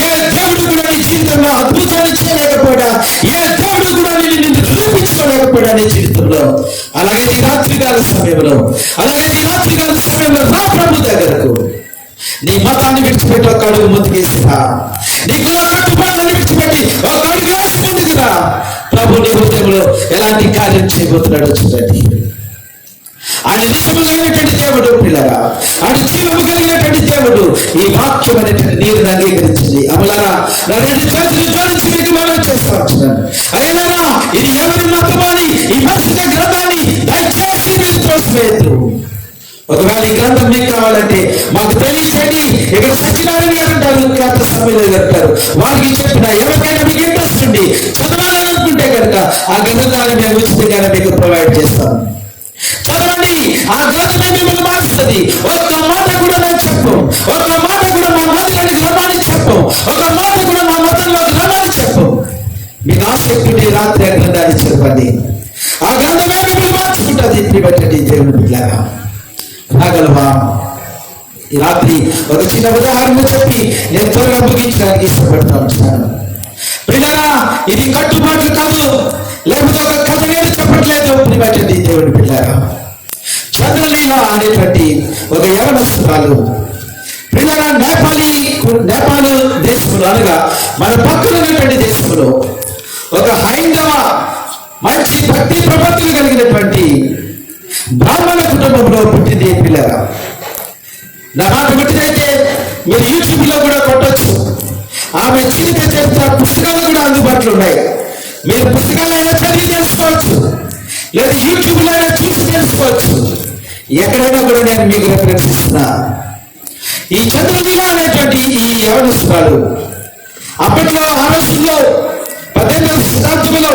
ఏ దేవుడు కూడా నీ జీవితంలో అద్భుతాన్ని చేయలేకపోయాడా, ఏ దేవుడు కూడా నిన్ను నిరూపించుకోలేకపోయాడా నీ జీవితంలో, అలాగే ఈ రాత్రికాల సమయంలో రా ప్రభు దగ్గరకు. నీ మతాన్ని విడిచిపెట్టి ఒక అడుగు ముందుకేసిరా, నీ కుల కట్టుబాట్లను విడిచిపెట్టి ఒక అడుగు వేసి ముందుకురా. ప్రభు నీ హృదయంలో ఎలాంటి కార్యం చేయబోతున్నాడో చూడండి. ఆయన నిజము కలిగినటువంటి దేవుడు. పిల్లరా, ఆయన జీవము కలిగినటువంటి దేవుడు. ఈ వాక్యం అనేటువంటి నీరుని అంగీకరించింది. అమలారా, నా రెండు చేతులు జోడించి మీకు మనం చేస్తూ ఉంటున్నాను. అయ్యారా, ఇది ఎవరి మతమని ఈ పరిశుద్ధ గ్రంథాన్ని దయచేసి మీరు తోసివేయద్దు. ఒకవేళ ఈ గ్రంథం మీకు కావాలంటే మాకు తెలియచేయండి. ఇక్కడ సత్యనారాయణ గారు అంటారు, గత సమయంలో అంటారు, వారికి చెప్పిన ఎవరికైనా మీకు ఇంట్రెస్ట్ ఉండి చదవాలనుకుంటే కనుక ఆ గ్రంథాన్ని మేము ఉచితంగానే మీకు ప్రొవైడ్ చేస్తాం. చదవండి, ఆ గ్రంథమే మిమ్మల్ని మారుస్తుంది. ఒక్క మాట కూడా నేను చెప్పం, ఒక్క మాట కూడా మా మతంలోకి రమ్మని చెప్పం, ఒక మాట కూడా మా మతంలోకి రమ్మని చెప్పం. మీకు ఆసక్తి ఉంటే రాత్రి ఆ గ్రంథాన్ని చెప్పండి. ఆ గ్రంథమే మిమ్మల్ని మార్చుకుంటుంది. ప్రియమైనటువంటి దేవుని బిడ్డలారా, రాగలవా? ఈ రాత్రి ఒక చిన్న ఉదాహరణ చెప్పి నేను త్వరగా ముగించడానికి ఇష్టపడతా ఉంటున్నాను. పిల్లరా, ఇది కట్టుబాట్లు కాదు, లేకపోతే ఒక కథ నేను చెప్పట్లేదు. ప్రియమైనటువంటి దేవుని బిడ్డలారా, చంద్రలీల అనేటువంటి ఒక యవనస్తురాలు పిల్లరా నేపాల్ దేశంలో అనగా మన పక్కన ఉన్నటువంటి దేశంలో ఒక హైందవ మంచి భక్తి ప్రపత్తులు కలిగినటువంటి బ్రాహ్మణ కుటుంబంలో పుట్టింది. పిల్లరా, నా మాట పుట్టినైతే మీరు యూట్యూబ్ లో కూడా కొట్టొచ్చు. ఆమె జీవిత చరిత్ర పుస్తకాలు కూడా అందుబాటులో ఉన్నాయి. మీరు పుస్తకాలైనా చదివి తెలుసుకోవచ్చు, లేదా యూట్యూబ్ లో అయినా చూసి తెలుసుకోవచ్చు. ఎక్కడైనా కూడా నేను మీకు రిఫరెన్స్ ఇస్తున్నా. ఈ చంద్రలీల అనేటువంటి ఈ యవనస్తురాలు. అప్పట్లో ఆ రోజుల్లో 18వ శతాబ్దంలో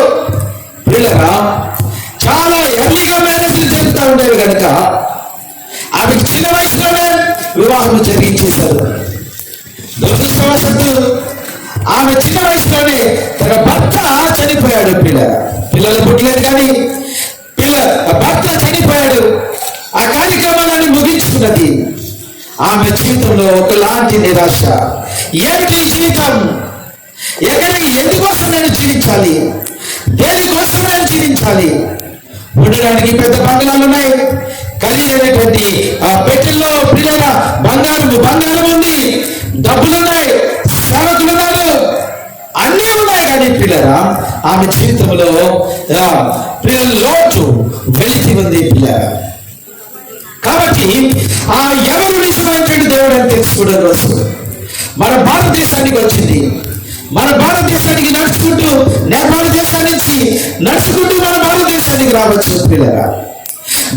పిల్లరా చాలా ఎర్లీగా మ్యారేజ్లు జరుగుతూ ఉండేవి కనుక ఆమెకు చిన్న వయసులోనే వివాహం జరిగించేశారు. దురదృష్టవశాత్తు ఆమె చిన్న వయసులోనే తన భర్త చనిపోయాడు. పిల్లలు పుట్టలేదు కానీ భర్త చనిపోయాడు. ఆ కార్యక్రమాన్ని ముగించుకున్నది. ఆమె జీవితంలో ఒకలాంటి నిరాశ. ఏమిటి జీవితం? ఎందుకోసం నేను జీవించాలి? దేనికోసం నేను జీవించాలి? ఉండడానికి పెద్ద బంగారాలు ఉన్నాయి, ఖరీదైనటువంటి పెట్టెల్లో పిల్లల బంగారం ఉంది, డబ్బులున్నాయి, సేవకులున్నారు, అన్నీ ఉన్నాయి. కానీ పిల్లరా ఆమె జీవితంలో లోటు వెలితి ఉంది పిల్లరా. కాబట్టి ఆ ఎవరు నిజమైనటువంటి దేవుడు అని తెలుసుకోవడం కోసం మన భారతదేశానికి వచ్చింది. మన భారతదేశానికి నడుచుకుంటూ నేపాల్ దేశం నుంచి నడుచుకుంటూ మన భారతదేశానికి రావచ్చు పిల్లరా.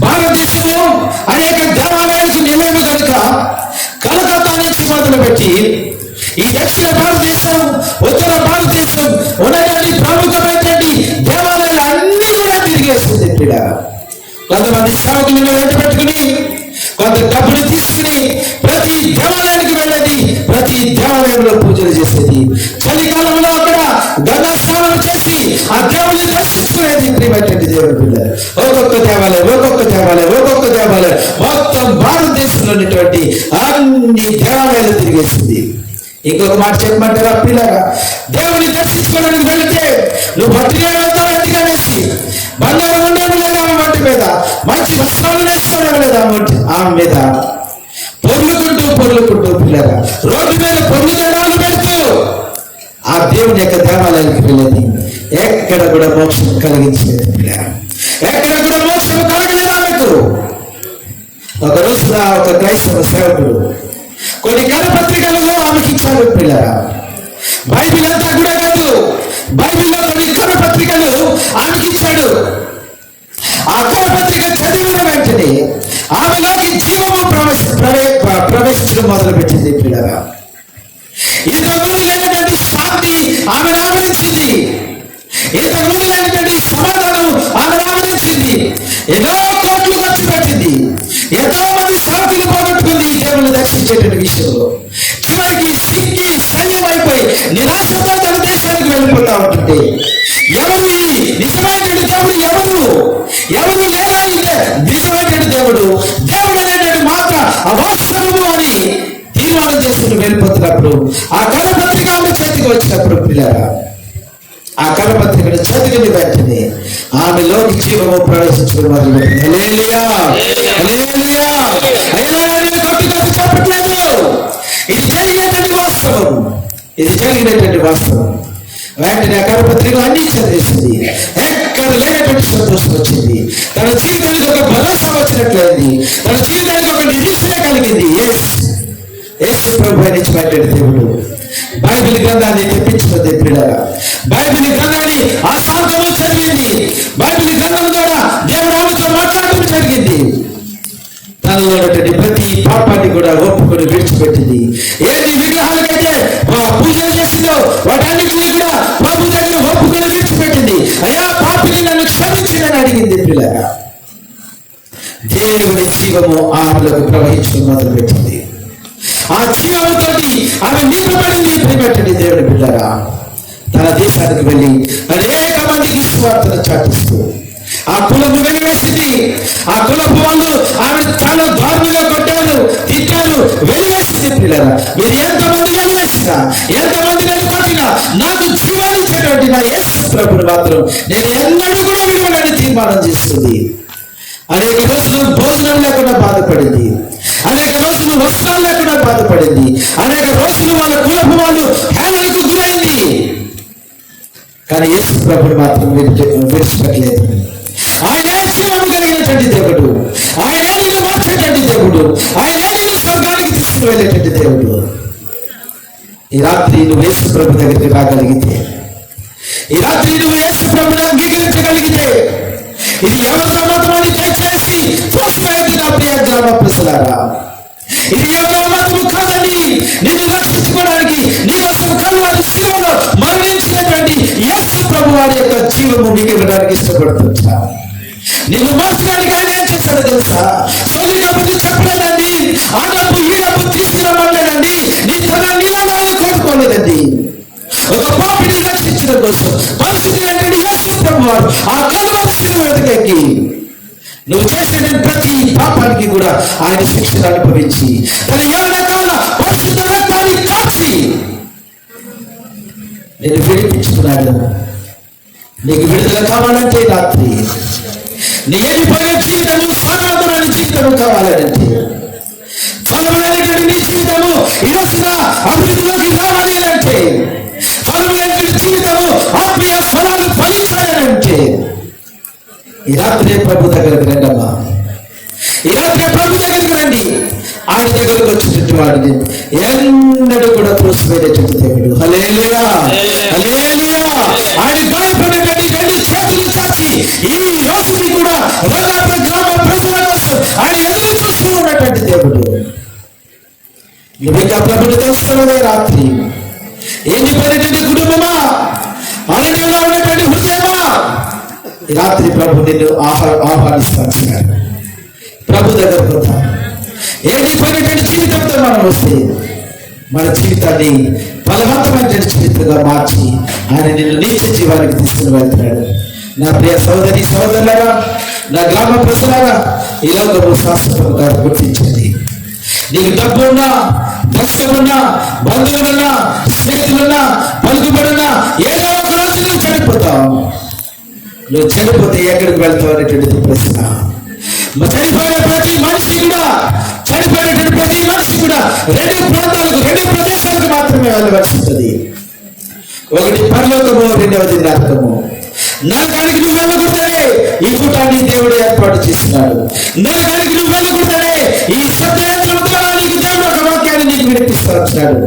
భారతదేశంలో అనేక దేవాలయాలకు నిలయము కనుక కలకత్తా నుంచి మొదలుపెట్టి ఈ దక్షిణ భారతదేశం, ఉత్తర భారతదేశం ఉన్నటువంటి ప్రముఖమైనటువంటి దేవాలయాలు అన్ని కూడా తిరిగేస్తుంది పిల్లరా. కొంతమంది సేవకులను వెంట పెట్టుకుని కొంత డబ్బులు తీసుకుని ప్రతి దేవాలయానికి వెళ్ళేది, ప్రతి దేవాలయంలో పూజలు చేసేది. చలికాలంలో అక్కడ గంగా స్నానం చేసి ఆ దేవుని దర్శించుకునేది. ప్రియమైనటువంటి దేవుని పిల్లలు, ఒక్కొక్క దేవాలయం మొత్తం భారతదేశంలో ఉన్నటువంటి అన్ని దేవాలయాలు తిరిగేసింది. ఇంకొక మాట చెప్పమంటారా పిల్లగా, దేవుని దర్శించుకోవడానికి వెళితే నువ్వు భక్తిగా వెళ్తావు, ఎంతగా వేసి బంగారం ఉండేది లేదా ఆమె వంటి మీద, మంచి వస్త్రాలు వేసుకోవడం లేదా ఆమె మీద, పొర్లుకుంటూ పిల్లగా రోడ్డు మీద పొర్లు జనాలు పెడుతూ ఆ దేవుని యొక్క దేవాలయానికి వెళ్ళేది. ఎక్కడ కూడా మోక్షం కలిగించలేదు పిల్లగా, ఎక్కడ కూడా మోక్షం కలగలేదు ఆమెకు. ఒక రోజున ఒక క్రైస్తవ సేవకుడు కొన్ని కరపత్రికలలో ఆమెకి ఇచ్చాడు పిల్లరా. బైబిల్ అంతా కూడా కాదు, బైబిల్లో కొన్ని కరపత్రికలు ఆమెకి ఇచ్చాడు. ఆ కరపత్రిక చదివిన వెంటనే ఆమెలోకి జీవము ప్రవేశించడం మొదలుపెట్టింది పిల్లరా. ఇంతకుముందు లేనటువంటి శాంతి ఆమెను ఆవరించింది, ఇంతకుముందు లేనటువంటి సమాధానం ఆమెను ఆవరించింది. ఎన్నో కోట్లు ఖర్చు పెట్టింది, ఎంతో మంది శాంతిని పోగొట్టుకుంది ఈ దేవుని దర్శించేటువంటి విషయంలో. చివరికి సిక్కి సైన్యం అయిపోయి నిరాశతో తన దేశానికి వెళ్ళిపోతా ఉంటుంటే ఎవరు ఈ నిజమైనటువంటి దేవుడు? ఎవరు లేరా? నిజమైనటువంటి దేవుడు అనేటువంటి మాట అవాస్తవము అని తీర్మానం చేసుకుని వెళ్ళిపోతున్నప్పుడు ఆ కరపత్రిక ఆమె చేతికి వచ్చినప్పుడు పిల్లరా, ఆ కరపత్రికను చదివిన వెంటనే ఆమెలోకి జీవము ప్రవేశించడం మొదలుపెట్టింది. హల్లెలూయా, హల్లెలూయా. అయ్యా నేను కొట్టి చెప్పట్లేదు, ఇది జరిగినటువంటి వాస్తవం. వెంటనే ఆ కరపత్రిక అన్ని చదివేసింది. ఎక్కడ లేనటువంటి సంతోషం వచ్చింది. తన జీవితానికి ఒక భరోసా వచ్చినట్లయింది, తన జీవితానికి ఒక నిరీక్షణ కలిగింది. యేసు ప్రభువు నిజమైనటువంటి దేవుడు బైబిల్ గ్రంథాన్ని తెప్పించుకుంది పిల్లరా. బైబిల్ గ్రంథాన్ని ఆ సాధము చదివింది. బైబిల్ గ్రంథం ద్వారా దేవుడు ఆమెతో మాట్లాడటం జరిగింది. తనలో ఉన్నటువంటి ప్రతి పాపాన్ని కూడా ఒప్పుకొని విడిచిపెట్టింది. ఏది విగ్రహాలకైతే పూజలు చేసిందో వాటన్నిటినీ కూడా ప్రభు దగ్గర ఒప్పుకొని విడిచిపెట్టింది. అయ్యా పాపిని నన్ను క్షమించిందని అడిగింది పిల్లరా. దేవుని జీవము ఆమెలకు ప్రవహించడం మొదలుపెట్టింది. ఆ జీవముతో ఆమె నింపబడింది. ప్రియమైనటువంటి దేవుని పిల్లరా, తన దేశానికి వెళ్ళి అనేక మందికి సువార్తను చాటిస్తూ ఆ కులము వెలివేసింది. ఆ కులపు వాళ్ళు ఆమె చాలా దారుణంగా కొట్టారు, తిట్టారు, వెలివేసింది. పిల్లరా, మీరు ఎంతమంది వెలివేసినా, ఎంతమంది నేను కొట్టినా నాకు జీవాన్ని ఇచ్చేటువంటి నా యేసు ప్రభువుని మాత్రం నేను ఎన్నడూ కూడా విడవలని తీర్మానం చేస్తుంది. అనేక రోజులు భోజనం లేకుండా బాధపడింది, అనేక రోజులు వస్త్రాలు లేకుండా బాధపడింది, అనేక రోజులు వాళ్ళ కులపు వాళ్ళు హేళనకు గురైంది. కానీ యేసు ప్రభువుని మాత్రం విడిచిపెట్టలేదు. ఆయనే జీవము కలిగినటువంటి దేవుడు, ఆయనే నిన్ను మార్చేటువంటి దేవుడు, ఆయనే నిన్ను స్వర్గానికి తీసుకుని వెళ్ళేటువంటి దేవుడు. ఈ రాత్రి నువ్వు యేసు ప్రభు దగ్గరికి రాగలిగితే, ఈ రాత్రి నువ్వు యేసు ప్రభుని అంగీకరించగలిగితే, ఇది ఎవరి మతమని దయచేసి చూసిపోయింది నా ప్రియ గ్రామ ప్రజలారా. ఇది ఎవరి మతము కాదని నిన్ను రక్షించుకోవడానికి నీ కోసం కల్వారి శిలువలో మరణించినటువంటి యేసు ప్రభు వారి యొక్క జీవము మీకు ఇవ్వడానికి ఇష్టపడుతుంటా. నీవు మోసడానికి ఆయన ఏం చేస్తాడో తెలుసా? సొలి డబ్బులు చెప్పలేదండి, ఆ డబ్బు ఈ డబ్బు తీసుకురమ్మలేదండి, నీ తన నీళ్ళని కోరుకోలేదండి. ఒక పాపిని రక్షించడం కోసం పరిస్థితి యేసు ప్రభు వారు ఆ కల్వారి శిలువ ఎదుగెక్కి నువ్వు చేసిన ప్రతి పాపానికి కూడా ఆయన శిక్షను అనుభవించి తన ఎవరికాల పరిశుద్ధ రక్తాన్ని కాచి నేను విడిపించుకున్నాడు. నీకు విడుదల కావాలంటే రాత్రి నీ వెళ్ళిపోయే జీవితము సాధారణ జీవితము కావాలంటే, ఫలమైనటువంటి నీ జీవితము ఈరోజున అభివృద్ధిలోకి రావాలి అంటే, ఫలమైనటువంటి జీవితము ఆత్మీయ ఫలాలు ఫలించాలంటే ఈ రాత్రి ప్రభు దగ్గరికి రండమ్మా. ఈ రాత్రి ప్రభు దగ్గరికి రండి. ఆయన దగ్గరకు వచ్చినట్టు వాడిని ఎన్నడూ కూడా త్రోసిపోయేటటువంటి దేవుడు. హల్లెలూయా, హల్లెలూయా. ఆయన గాయపడినటువంటి రెండు చేతులు చాచి ఈ రోజుని కూడా రంగాపురం గ్రామ ప్రజల కోసం ఆయన ఎదురు చూస్తూ ఉన్నటువంటి దేవుడు. నువ్వు ఇంకా ప్రభుని తెలుసుకోవే రాత్రి. ఎండిపోయినటువంటి కుటుంబమా, అరణ్యంలో ఉన్నటువంటి హృదయమా, ఈ రాత్రి ప్రభు నిన్ను ఆహ్వానిస్తాను. ప్రభు దగ్గరకు వద్దాం. ఎండిపోయినటువంటి జీవితంతో మనం వస్తే మన జీవితాన్ని బలవంతమైనటువంటి జీవితంగా మార్చి ఆయన నిన్ను నిత్య జీవానికి తీసుకుని వెళ్తున్నాడు. నా ప్రియ సోదరి సోదరులారా, నా గ్రామ ప్రజలారా, ఈ లోకము శాశ్వతంగా గుర్తించింది. నీకు డబ్బు ఉన్నా, దర్శకున్నా, బంధువులున్నా, స్నేహితులున్నా, పలుకుబడున్నా, ఏదో ఒక రోజు నువ్వు చనిపోతావు. నువ్వు చనిపోతే ఎక్కడికి వెళ్తావు అనేటువంటిది ప్రశ్న. చనిపోయిన ప్రతి మనిషి కూడా రెండు ప్రాంతాలకు, రెండు ప్రదేశాలకు మాత్రమే వెళ్ళవలసి ఉంటుంది. ఒకటి పరలోకము, రెండవది నరకము. నరకానికి నువ్వు వెళ్ళకూడదనే ఈ కూటాన్ని దేవుడు ఏర్పాటు చేస్తున్నాడు. నరకానికి నువ్వు వెళ్ళకూడదనే ఈ సత్యయంత్రం ద్వారా నీకు దేవుడు ఒక వాక్యాన్ని నీకు వినిపిస్తున్నాడు.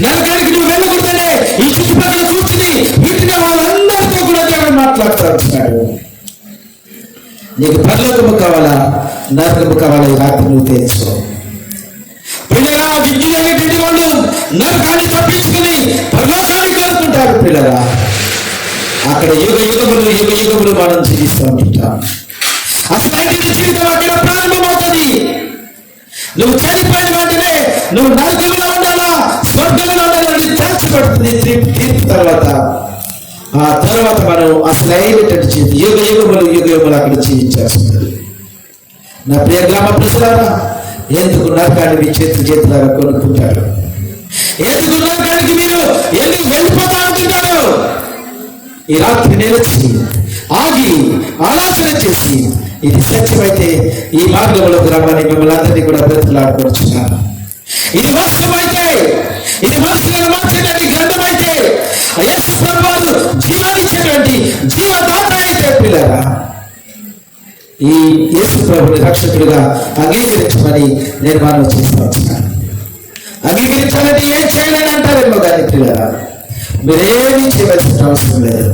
నరకానికి నువ్వు వెళ్ళకూడదనే ఈ చుట్టుపక్కల కూర్చుని వీటిని వాళ్ళందరితో కూడా దేవుడు మాట్లాడుతూ ఉంటున్నాడు. నీకు పరలోకము కావాలా, నరకము కావాలా, ఈ రాత్రి నువ్వు తెలుసుకో. పిల్లరా, విద్యులైనటువంటి వాళ్ళు నరకాన్ని తప్పించుకుని పరలోకాన్ని కోరుకుంటారు. పిల్లరా, అక్కడ యుగములు మనం జీవిస్తూ ఉంటుంటాం. అసలు జీవితం అక్కడ ప్రారంభమవుతుంది. నువ్వు చనిపోయిన వెంటనే నువ్వు నరకంలో ఉండాలా, స్వర్గంలో ఉండాలని తేల్చబడుతుంది తీర్పు తర్వాత. ఆ తర్వాత మనం అసలు అయినటువంటి జీవితం యుగములు అక్కడ జీవించాల్సింది. నా ప్రియ గ్రామ ప్రజలారా, ఎందుకు నరకాన్ని మీ చేతులారా కొనుక్కుంటారు? ఎందుకు నరకానికి మీరు ఎందుకు వెళ్ళిపోతా ఉంటుంటారు? ఈ రాత్రి నిలిచి ఆగి ఆలోచన చేసి ఇది సత్యమైతే ఈ మార్గంలో గ్రామాన్ని మిమ్మల్ని అందరినీ కూడా బ్రతులాడుకొచ్చున్నాను. ఇది వాస్తవమైతే, ఇది మనసులను మార్చేటువంటి గ్రంథమైతే, యేసు ప్రభువు జీవాన్నిచ్చేటువంటి జీవదాత అయితే పిల్లరా, ఈ యేసు ప్రభుని రక్షకుడిగా అంగీకరించమని నేను మనం చేస్తూ వచ్చినాను. అంగీకరించాలంటే ఏం చేయాలని అంటారేమో కానీ పిల్లరా, మీరేమీ చేయవలసిన అవసరం లేదు.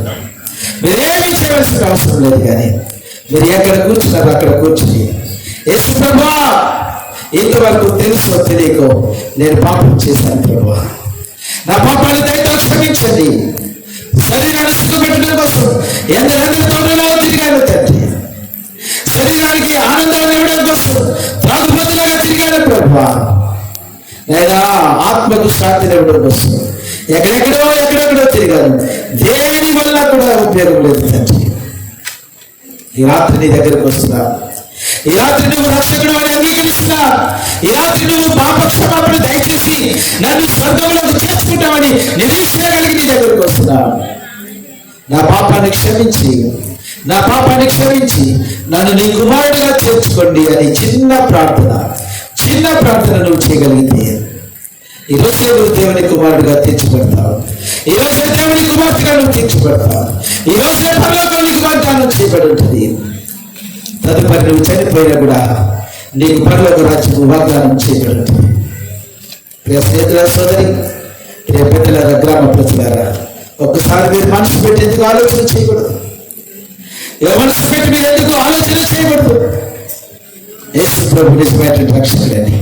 మీరేమీ చేయవలసిన అవసరం లేదు. కానీ మీరు ఎక్కడ కూర్చున్నారో అక్కడ కూర్చుని, యేసు ప్రభువా, ఇంతవరకు తెలుసో తెలియకో నేను పాపం చేశాను ప్రభువా, నా పాపాన్ని దయతో క్షమించండి. శరీరాన్ని సుఖపెట్టడం కోసం ఎందరెందరితో తిరిగాను తండ్రి. శరీరానికి ఆనందాన్ని ఇవ్వడం కోసం త్రాగుబోతులాగా తిరిగాను ప్రభువా. లేదా ఆత్మకు శాంతిని ఇవ్వడం కోసం ఎక్కడెక్కడో తిరిగాను. దేని వల్ల కూడా ఉపయోగం లేదు తండ్రి. ఈ రాత్రి నీ దగ్గరకు వస్తున్నా. ఈ రాత్రి నువ్వు రక్షకుడు అని అంగీకరిస్తున్నా. ఈ రాత్రి నువ్వు పాప క్షమాపణ దయచేసి నన్ను స్వర్గంలోకి చేర్చుకుంటామని నిరీక్షణ కలిగి నీ దగ్గరకు వస్తున్నా. నా పాపాన్ని క్షమించి నన్ను నీ కుమారుడిగా చేర్చుకోండి అని చిన్న ప్రార్థన నువ్వు చేయగలిగితే ఈరోజే నువ్వు దేవుని కుమారుడిగా తీర్చిపెడతావు. ఈరోజే దేవుని కుమార్తెగా నువ్వు తీర్చిపెడతావు. ఈరోజే పరలోకం నీకు వాగ్దానం చేయబడి ఉంటుంది. తదుపరి నువ్వు చనిపోయినా కూడా నీకు పరలోక రాజ్యము వాగ్దానం చేయబడి ఉంటుంది. ప్రియ స్నేహితుల సోదరి, ప్రియ పెద్దలారా, గ్రామ ప్రజలారా, ఒక్కసారి మీరు మనసు పెట్టి ఎందుకు ఆలోచన చేయకూడదు? మనసు పెట్టి మీరు ఎందుకు ఆలోచన చేయకూడదు? యేసు ప్రభు నిజమైనటువంటి రక్షకుడండి,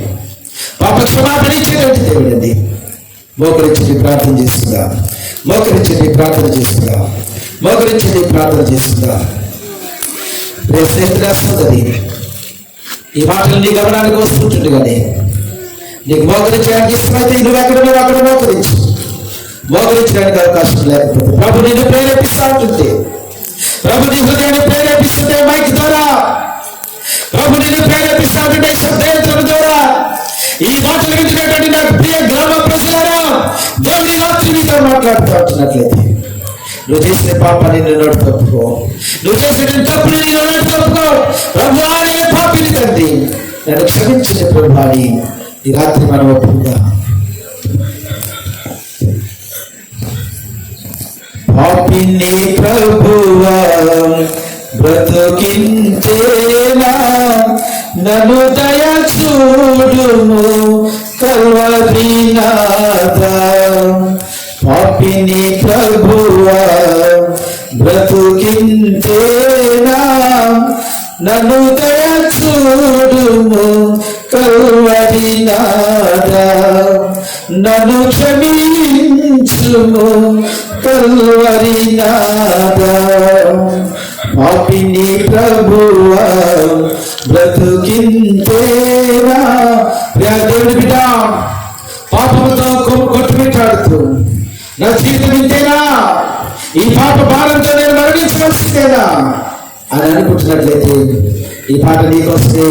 పాప క్షమాపణ ఇచ్చేటువంటి దేవుడండి. మోకరించి ప్రార్థన చేస్తుందా? మోకరించి ప్రార్థన చేస్తుందా? మోకరించి ప్రార్థన చేస్తుందా? స్నేహితుడా సోదరి, ఈ మాటలు నీ గమనానికి వస్తుంటుంది కానీ నీకు మోకరించడానికి ఇష్టమైతే నువ్వు ఎక్కడ అక్కడ మోకరించు. మోకరించడానికి అవకాశం లేకపోతే ప్రభు నిన్ను ప్రేరేపిస్తూ ఉంటుంది. ప్రభు నీ హృదయాన్ని ప్రేరేపిస్తుంటే మైక్ ద్వారా, ప్రభు నిన్ను ప్రేరేపిస్తూ ఉంటుంటే శబ్దయంత్రం ద్వారా. ఈ మాటలు వింటున్నటువంటి నాకు ప్రియ గ్రామ ప్రజలారా, దేవుని రాత్రి మీతో మాట్లాడుతూ ఉంటున్నట్లయితే నువ్వు చేసిన పాపాన్ని నోటి తప్పుకో, నువ్వు చేసిన తప్పుని నీ నోటి తప్పుకో. ప్రభు అనే పాపిని తండ్రి నన్ను క్షమించిన ప్రభు అని ఈ రాత్రి మనం ఒప్పుకుందాం. పాపిని ప్రభువా బ్రతుకించేలా నన్ను దయ చూడుము కల్వరి నాథా. పాపిని ప్రభువా బ్రతుకించేలా నన్ను దయ చూడుము కల్వరి నాథా. నన్ను క్షమించుము కల్వరి నాథా. పాపిని ప్రభువా బ్రతుకించేలా. దేవుని బిడ్డ పాపముతో కొట్టుమిట్టాడుతూ నా జీవితం ఇంతేనా, ఈ పాప భారంతో నేను మరణించవలసిందేనా అని అనుకుంటున్నట్లయితే ఈ పాట నీకొస్తే,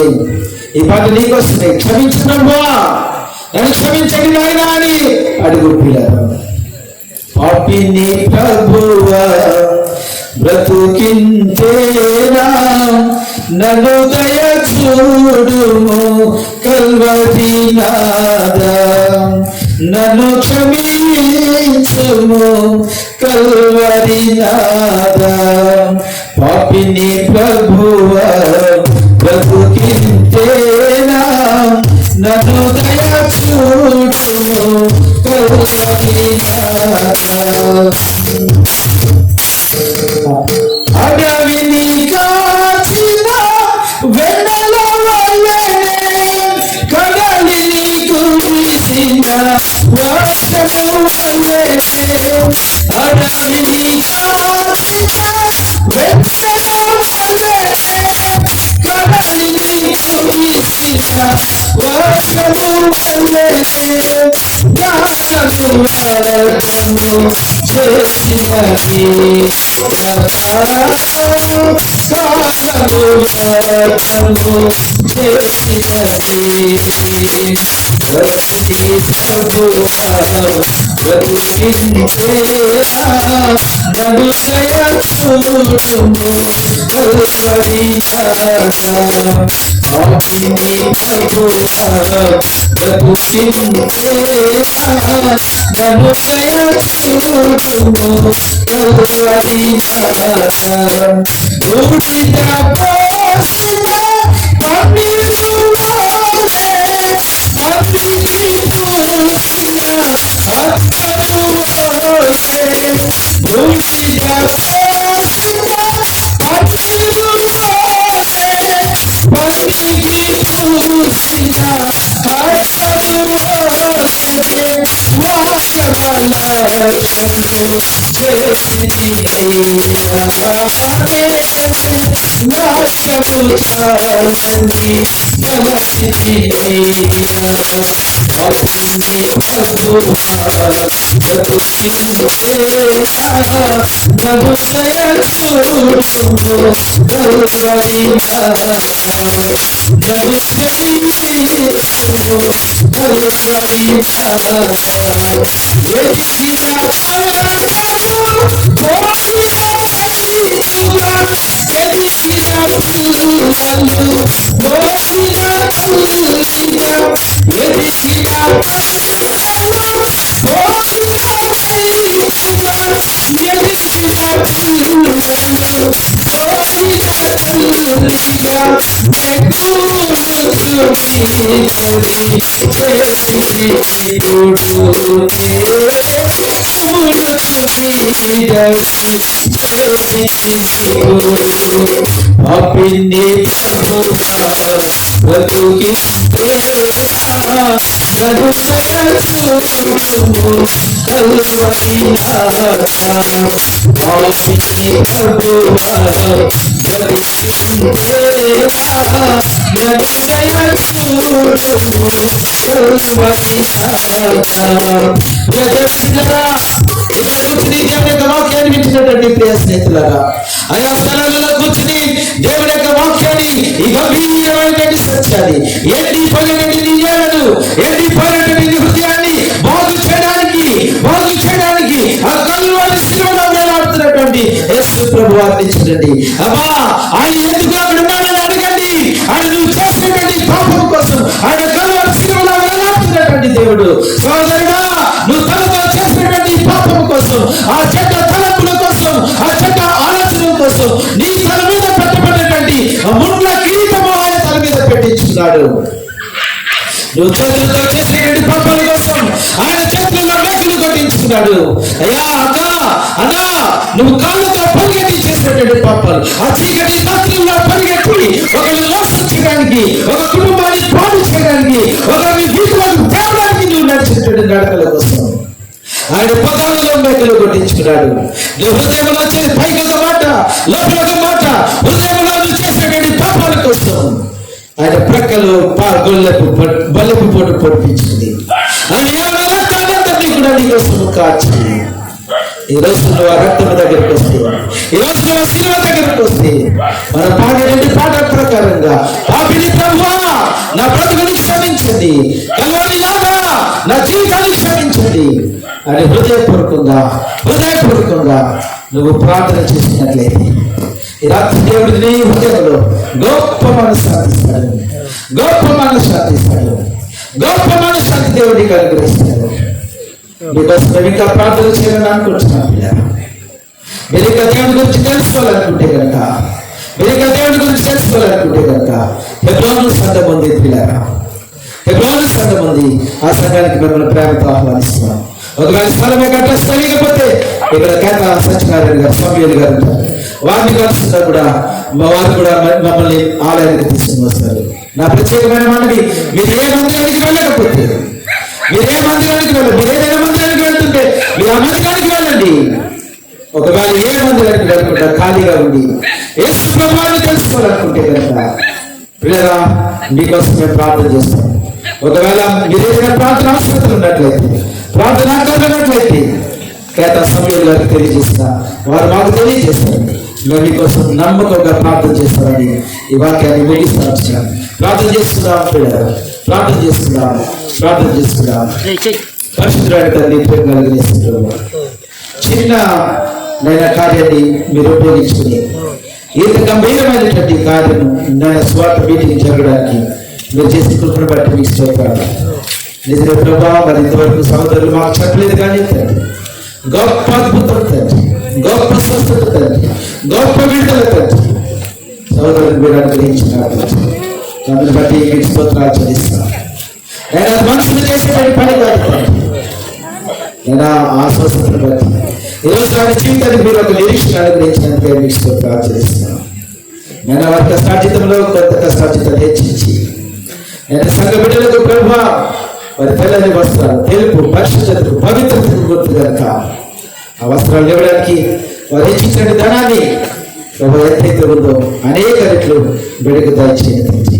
ఈ పాట నీకొస్తుంది. క్షమించినమ్మా, నన్ను క్షమించండి నాయనా అని అడుగు పిల్లలు. పాపిని ప్రభువా బ్రతుకించేలా నన్ను దయ చూడుము కల్వరి నాథా. నన్ను క్షమించుము కల్వరి నాథా. పాపిని ప్రభువా బ్రతుకించేలా నన్ను దయ చూడుము కల్వరి నాథా. అడవిని కాచిన వెన్నెల వల్లనే కడలిని కురిసిన వర్షము వల్లనే. అడవిని కాచిన వెన్నెల వల్లనే కడలిని కురిసిన వర్షము వల్లనే. జ్ఞానము వర్గము చేసినది కాలము వర్గము చేసినది. ప్రభువా బ్రతుకించేలా నన్ను దయ చూడుము కల్వరి నాథా. పాపిని ప్రభువా బ్రతుకించేలా నన్ను దయ చూడుము కల్వరి నాథా. బూడిద పోసిన పన్నీరులోనే పన్నీకి పూసిన అత్తరు ఓసే. బూడిద పోసిన పన్నీరులోనే పన్నీకి పూసిన అత్తరు ఓసే. వాసవలక్షము చేసినయ్యా నాశము చాలని బలసినయ్యా. పాపిని ప్రభువా బ్రతుకించేలా నన్ను దయ చూడుము కల్వరి నాథా. నన్ను క్షమించుము కల్వరి నాథా. ఎదిగిన పర్వతము మోసిన రైతుగా ఎదిగిన పిల్లలు మోసిన తల్లిగా. ఎదిగిన పర్వతము మోసిన రైతుగా ఎదిగిన పిల్లలు మోసిన తల్లిగా. పాపిని ప్రభువా బ్రతుకించేలా వాక్యాన్ని వింటున్నటువంటి ప్రియ స్నేహితులారా, ఆయా స్థలాలలో కూర్చుని దేవుడి యొక్క వాక్యాన్ని, ఈ గంభీరమైనటువంటి సత్యాన్ని, ఎండిపోయినటువంటి నీళ్ళను, ఎండిపోయినటువంటి హృదయాన్ని బాగు చేయడానికి ఆ కల్వరి శిలువలో వేలాడుతున్నటువంటి యేసు ప్రభువు అందించండి. అబ్బా, ఆయన ఎందుకు అక్కడ ఉన్నాడని అడగండి. ఆయన నువ్వు చేసినటువంటి పాపం కోసం ఆయన కల్వరి శిలువలో వేలాడుతున్నటువంటి దేవుడు. సోదరుడా, నువ్వు తనతో చేసినటువంటి పాపం కోసం, ఆ చెడ్డ తలంపుల కోసం, ఆ చెడ్డ ఆలోచనల కోసం నీ తల మీద పెట్టబడినటువంటి ముళ్ళ కిరీటము ఆయన తల మీద పెట్టించున్నాడు. నువ్వు చేతులతో చేసినటువంటి పాపాల కోసం ఆయన చేతుల్లో మేకులు కొట్టించుకున్నాడు. అయ్యా అన్నా, నువ్వు కాళ్ళతో పరిగెత్తి చేసినటువంటి పాపాలు, ఆ చీకటి రాత్రుల్లో పరిగెత్తి ఒకరిని మోసం చేయడానికి, ఒక కుటుంబాన్ని పాడు చేయడానికి, ఒకరిని వీధులకు తేవడానికి నువ్వు నడిచినటువంటి నడకల కోసం ఆయన పదాలలో మేకలు కొట్టించుకున్నాడు. నువ్వు హృదయంలో వచ్చేది పైకి ఒక మాట, లోపల ఒక మాట, హృదయంలో నువ్వు చేసినటువంటి పాపాల కోసం ఆయన ప్రక్కలు బల్లెపు పోటు పొడిపించింది. ఆయన రక్తాన్ని కూడా నీకోసం కాచి ఈ రోజు నువ్వు ఆ రక్తం దగ్గరికి వస్తే, ఈ రోజు నువ్వు శిలువ దగ్గరికి వస్తే, మన పాడేటువంటి పాట ప్రకారంగా పాపిని ప్రభువా నా బ్రతుకుని క్షమించండి, కల్వరి నాథా నా జీవితాన్ని క్షమించండి అని హృదయపూర్వకంగా నువ్వు ప్రార్థన చేసినట్లయితే ఈ రాత్రి దేవుడి నీ హృదయంలో గొప్ప మనశ్శాంతి ఇస్తాడు, గొప్ప మనశ్శాంతి దేవుడికి అనుగ్రహిస్తాడు. మీకోసం మేము ఇంకా ప్రార్థన చేయాలని అనుకుంటున్నాం. మీరు ఇంకా దేవుడి గురించి తెలుసుకోవాలనుకుంటే కనుక హెబ్రోను సంఘం ఉంది. హెబ్రోను సంఘం ఉంది. ఆ సంఘానికి మిమ్మల్ని ప్రేమతో ఆహ్వానిస్తున్నాం. ఒకవేళ స్థలమే అడ్రస్ తెలియకపోతే ఇక్కడ కేంద్ర సత్యనారాయణ గారు, స్వామి గారు ఉంటారు. వారిని కలుస్తున్నా కూడా వారు కూడా మమ్మల్ని ఆలయానికి తీసుకుని వస్తారు. నా ప్రత్యేకమైన మనవి, మీరు ఏ మందిరానికి వెళ్ళకపోతే, మీరు ఏదైనా మందిరానికి వెళ్తుంటే మీరు ఆ మందిరానికి వెళ్ళండి. ఒకవేళ ఏ మందిరానికి వెళ్ళకుండా ఖాళీగా ఉండి యేసు ప్రభువుని తెలుసుకోవాలనుకుంటే కనుక పిల్లరా మీకోసం మేము ప్రార్థన చేస్తాం. ఒకవేళ మీరు ఏదైనా ప్రార్థన అవసరం ఉన్నట్లయితే, ప్రార్థన ఉన్నట్లయితే కేత సమయం గారికి తెలియజేస్తా, వారు మాకు తెలియజేస్తారు. మేము మీకోసం నమ్మకంగా ప్రార్థన చేస్తామని ఈ వాక్యాన్ని ముగిస్తాం. ప్రార్థన చేస్తున్నాం పిల్లరా, ప్రార్థన చేస్తున్నాం. పరిశుద్ధుడైన తండ్రి, ప్రేమ కలిగిన చిన్న నైనా కార్యాన్ని మీరు ఉపయోగించుకుని ఇంత గంభీరమైనటువంటి కార్యం నేను స్వార్థ మీటింగ్ జరగడానికి మీరు చేసి కృపను బట్టి మీకు స్తోత్రాలు. నిజమే ప్రభా, మరి ఇంతవరకు సహోదరులు మాకు చెప్పలేదు కానీ తండ్రి, గొప్ప అద్భుతం తండ్రి, గొప్ప స్వస్థత తండ్రి, గొప్ప విడుదల తండ్రి సహోదరులు మీరు అనుగ్రహించినారు. దాన్ని బట్టి మీకు స్తోత్రాలు చెల్లిస్తాను. నేను మనుషులు చేసేటువంటి పని కాదు తండ్రి, నేను ఆ స్వస్థతను బట్టి ఈరోజు నా జీవితానికి మీరు ఒక నిరీక్షణ అనుగ్రహించినందుకే మీకు స్తోత్రాలు చెల్లిస్తున్నాను. నేను వారి కష్టార్జితంలో కొంత కష్టార్జితం హెచ్చించి నేను సంఘ బిడ్డలకు ప్రభా వారి తెల్లని వస్త్రాలు, తెలుపు, పరిశుద్ధతకు, పవిత్రతకు గుర్తు కనుక ఆ వస్త్రాలు ఇవ్వడానికి వారు హెచ్చించిన ధనాన్ని ప్రభు ఎంతైతే ఉందో అనేక రెట్లు బిడ్డకు దయచేయండి.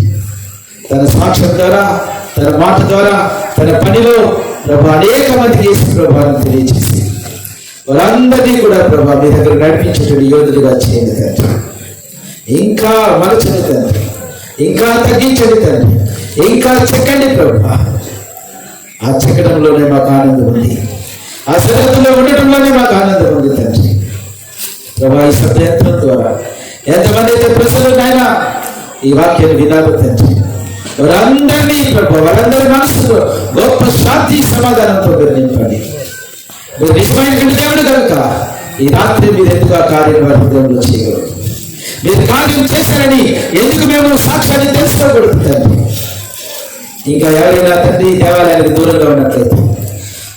తన సాక్ష్యం ద్వారా, తన మాట ద్వారా, తన పనిలో ప్రభు అనేక మందికి చేసి ప్రభావం తెలియజేసి వారందరినీ కూడా ప్రభా మీ దగ్గర నడిపించేటువంటి యోధులుగా చేయండి తండ్రి. ఇంకా మలచండి తండ్రి, ఇంకా తగ్గించండి తండ్రి, ఇంకా చెక్కండి ప్రభా. ఆ చెక్కడంలోనే మాకు ఆనందం ఉంది, ఆ సరిహద్దులో ఉండటంలోనే మాకు ఆనందం ఉంది తండ్రి. ప్రభా ఈ సత్యయంత్రం ద్వారా ఎంతమంది అయితే ప్రజలు నాయన ఈ వాక్యాన్ని వినాలి తండ్రి, వారందరినీ ప్రభా వారందరి మనసులో గొప్ప శాంతి సమాధానంతో మీరు నింపండి. మీరు నిజమైన దేవుడు కనుక ఈ రాత్రి మీరు ఎందుకు ఆ కార్యం వారి హృదయంలో చేయగలరు. మీరు కార్యం చేశారని ఎందుకు మేము సాక్ష్యాన్ని తెలుసుకోకూడదు తండ్రి. ఇంకా ఎవరైనా తండ్రి దేవాలయానికి దూరంగా ఉన్నట్లయితే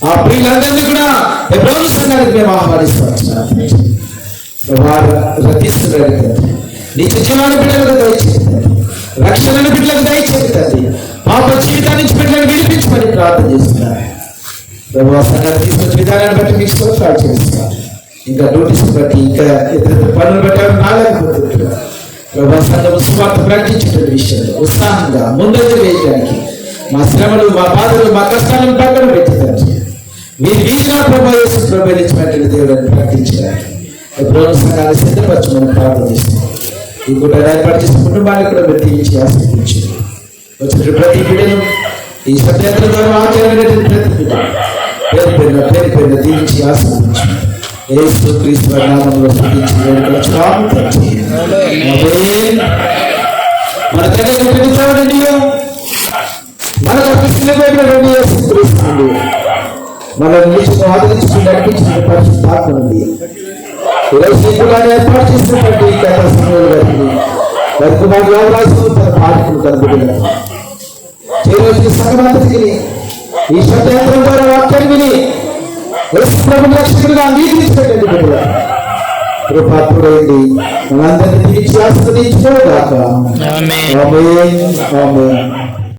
ఆ ప్రియులందరినీ కూడా హెబ్రోను సంఘానికి మేము ఆహ్వానిస్తున్నాం. వారు రక్షిస్తున్నారు తండ్రి, నిత్య జీవాన్ని బిడ్డలుగా దయచేయండి. రక్షణను బిడ్డలకు దయచేయండి తండ్రి. పాప జీవితాన్ని నుంచి బిడ్డలను విడిపించమని ప్రార్థన చేస్తున్నారు ప్రభు. సంఘాన్ని తీసుకొచ్చిన విధానాన్ని బట్టి మీకు స్తోత్రాలు చేస్తున్నారు. ఇంకా డ్యూటీస్ బట్టి ఇంకా ఇతర పనులు బట్టి నాలేకపోతున్నారు ప్రభు. సంఘం సువార్త ప్రకటించేటువంటి విషయంలో ఉత్సాహంగా ముందడుగు వేయడానికి మా శ్రమలు, మా బాధలు, మా కష్టాలను పక్కన పెట్టేదాన్ని మీరు వీధిన ప్రభు యేసు ప్రభు ఇచ్చినటువంటి దేవుడిని ప్రకటించడానికి ప్రభు సంఘాన్ని సిద్ధపరచమని ప్రార్థన చేస్తున్నారు. ఈ కూడా ఏర్పాటు చేసిన కుటుంబాన్ని కూడా మీరు దీవించి ఆశీర్వదించారు. వచ్చిన ప్రతి బిడ్డను ఈ సత్యాగ్ర ద్వారా ఆచరించినటువంటి ప్రతి బిడ్డ పేరు పేరున దీవించి ఆశీర్వదించారు. యేసు క్రీస్తు నామములో స్తుతించి వేడుకొనుచున్నాము తండ్రి. ఆమేన్. మన తండ్రి చూడండి, మనకు అర్పించినటువంటి యేసు క్రీస్తు నుండి మనల్ని నిలిచి ఆదరించుకుని నడిపించిన పరిశుద్ధాత్మ నుండి ఈరోజు శీఘ్రాన్ని ఏర్పాటు చేసినటువంటి గత సమయంలో వారి కుమారుడు యోగరాజు తన పాఠకులు కనుగొన్నారు. చేరవలసిన సంఘమంతటికి ఈ శబ్దయంత్రం ద్వారా వాక్యాన్ని విని యేసు ప్రభువుని రక్షకుడిగా అంగీకరించినటువంటి బిడ్డలు కృపాత్ముడైంది మనందరినీ దీవించి ఆశీర్వదించును గాక. ఆమేన్. ఆమేన్.